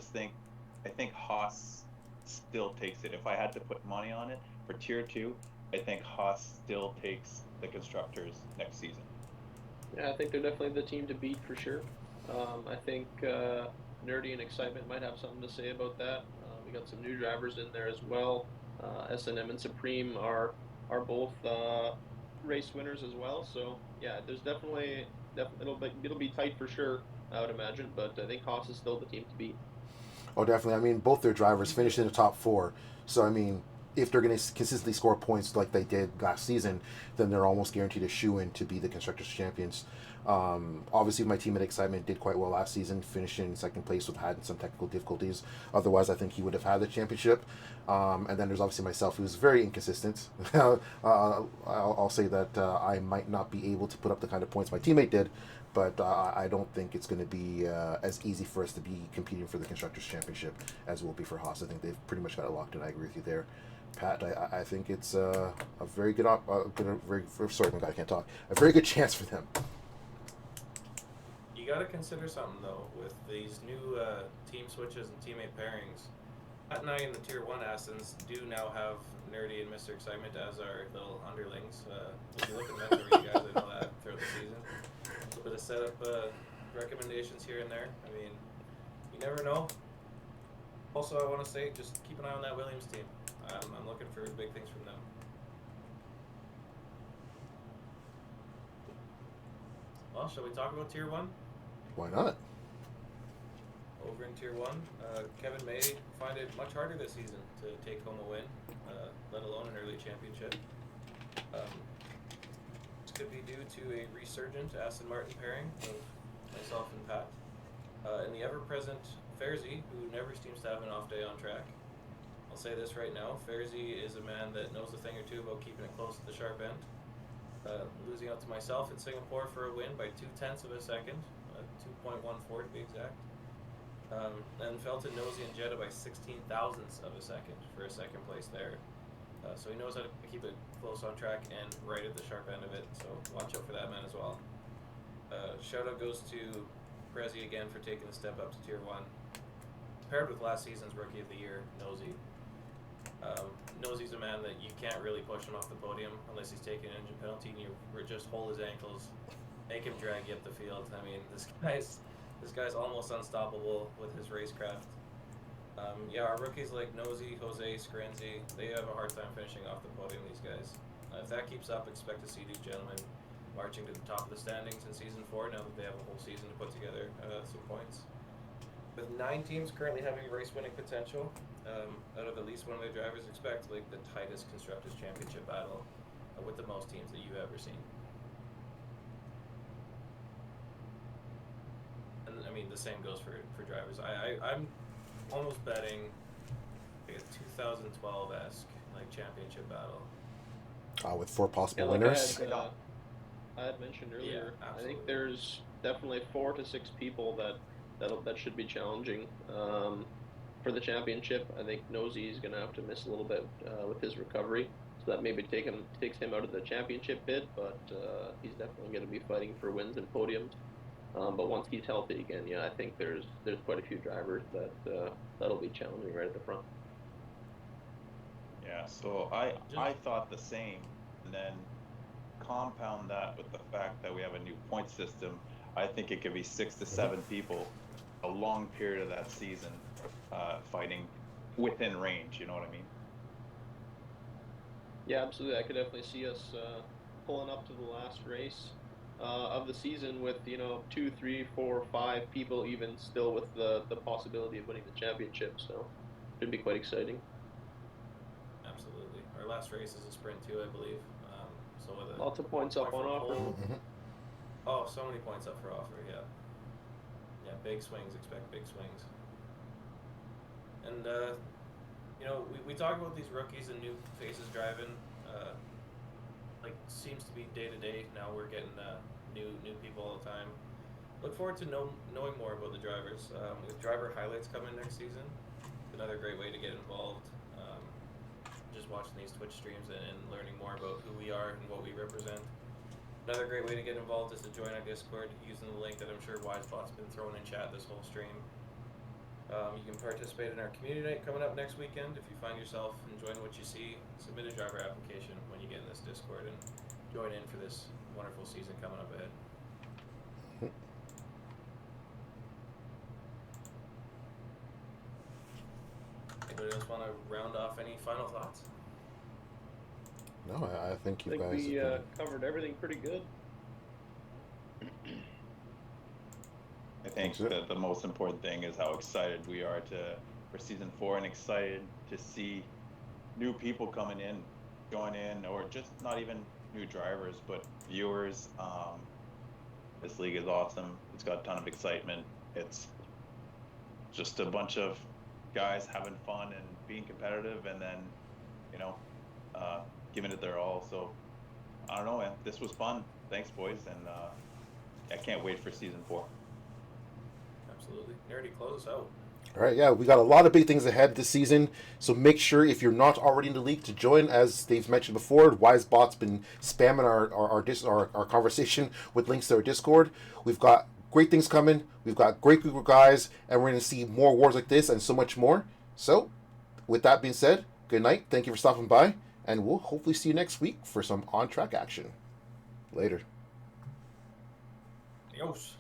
think Haas still takes it. If I had to put money on it for Tier 2, I think Haas still takes the constructors next season. Yeah, I think they're definitely the team to beat for sure. I think Nerdy and Excitement might have something to say about that. We got some new drivers in there as well. S&M and Supreme are both race winners as well. So yeah, there's definitely it'll be tight for sure, I would imagine. But I think Haas is still the team to beat. Oh, definitely. I mean, both their drivers finished in the top 4. So, I mean, if they're going to consistently score points like they did last season, then they're almost guaranteed a shoe-in to be the Constructors' Champions. Obviously, my team at Excitement did quite well last season, finishing in 2nd place with had some technical difficulties. Otherwise, I think he would have had the championship. And then there's obviously myself, who's very inconsistent. I'll say that I might not be able to put up the kind of points my teammate did, but I don't think it's going to be as easy for us to be competing for the Constructors' Championship as it will be for Haas. I think they've pretty much got it locked in. I agree with you there, Pat. I think it's a very good sorry, my God, I can't talk. A very good chance for them. You got to consider something though with these new team switches and teammate pairings. Pat and I in the Tier 1 Astons do now have Nerdy and Mr. Excitement as our little underlings. We'll be looking to mentor you guys, I know that, throughout the season. A little bit of setup recommendations here and there. I mean, you never know. Also, I want to say, just keep an eye on that Williams team. I'm looking for big things from them. Well, shall we talk about Tier 1? Why not? Over in Tier 1, Kevin may find it much harder this season to take home a win, let alone an early championship. This could be due to a resurgent Aston Martin pairing of myself and Pat. And the ever-present Fairzy, who never seems to have an off day on track. I'll say this right now, Fairzy is a man that knows a thing or two about keeping it close at the sharp end. Losing out to myself in Singapore for a win by 0.2 of a second, 2.14 to be exact. And Felton, Nosy, and Jeddah by 16 thousandths of a second for a 2nd place there. So he knows how to keep it close on track and right at the sharp end of it, so watch out for that man as well. Shout out goes to Prezi again for taking the step up to Tier 1. Paired with last season's Rookie of the Year, Nosy. Nosy's a man that you can't really push him off the podium unless he's taking an engine penalty and you just hold his ankles, make him drag you up the field. I mean, this guy's almost unstoppable with his racecraft. Yeah, our rookies like Nosy, Jose, Screnzi, they have a hard time finishing off the podium, these guys. If that keeps up, expect to see these gentlemen marching to the top of the standings in Season 4 now that they have a whole season to put together some points. With 9 teams currently having race-winning potential, out of at least one of their drivers, expect like the tightest Constructors' Championship battle with the most teams that you've ever seen. And I mean, the same goes for drivers. I'm almost betting like a 2012-esque like championship battle. With 4 possible like winners. I had mentioned earlier. Yeah, I think there's definitely 4 to 6 people that should be challenging for the championship. I think Nosy is going to have to miss a little bit with his recovery, so that maybe takes him out of the championship bid. But he's definitely going to be fighting for wins and podiums. But once he's healthy again, yeah, I think there's quite a few drivers that'll be challenging right at the front. Yeah, so I thought the same, and then compound that with the fact that we have a new point system. I think it could be 6 to 7 people, a long period of that season, fighting within range. You know what I mean? Yeah, absolutely. I could definitely see us pulling up to the last race of the season with 2, 3, 4, 5 people even still with the possibility of winning the championship. So should be quite exciting. Absolutely. Our last race is a sprint too, I believe. So with Lots of points up on offer. Oh, so many points up for offer. Yeah. Yeah, big swings. Expect big swings. And we talk about these rookies and new faces driving. Like seems to be day to day now. We're getting new people all the time. Look forward to knowing more about the drivers. With driver highlights coming next season, another great way to get involved. Just watching these Twitch streams and learning more about who we are and what we represent. Another great way to get involved is to join our Discord using the link that I'm sure WiseBot's been throwing in chat this whole stream. You can participate in our community night coming up next weekend. If you find yourself enjoying what you see, submit a driver application when you get in this Discord and join in for this wonderful season coming up ahead. Anybody else want to round off any final thoughts? No, I think you I think guys. we have covered everything pretty good. I think that the most important thing is how excited we are for season 4, and excited to see new people coming in, join in, or just not even new drivers, but viewers. This league is awesome. It's got a ton of excitement. It's just a bunch of guys having fun and being competitive, and then giving it their all. So I don't know, man. This was fun. Thanks, boys, and I can't wait for season 4. Absolutely. Nerdy, close out. All right, yeah, we got a lot of big things ahead this season, so make sure if you're not already in the league to join. As Dave's mentioned before, WiseBot's been spamming our conversation with links to our Discord. We've got great things coming. We've got great group of guys, and we're going to see more wars like this and so much more. So, with that being said, good night. Thank you for stopping by, and we'll hopefully see you next week for some on-track action. Later. Adios.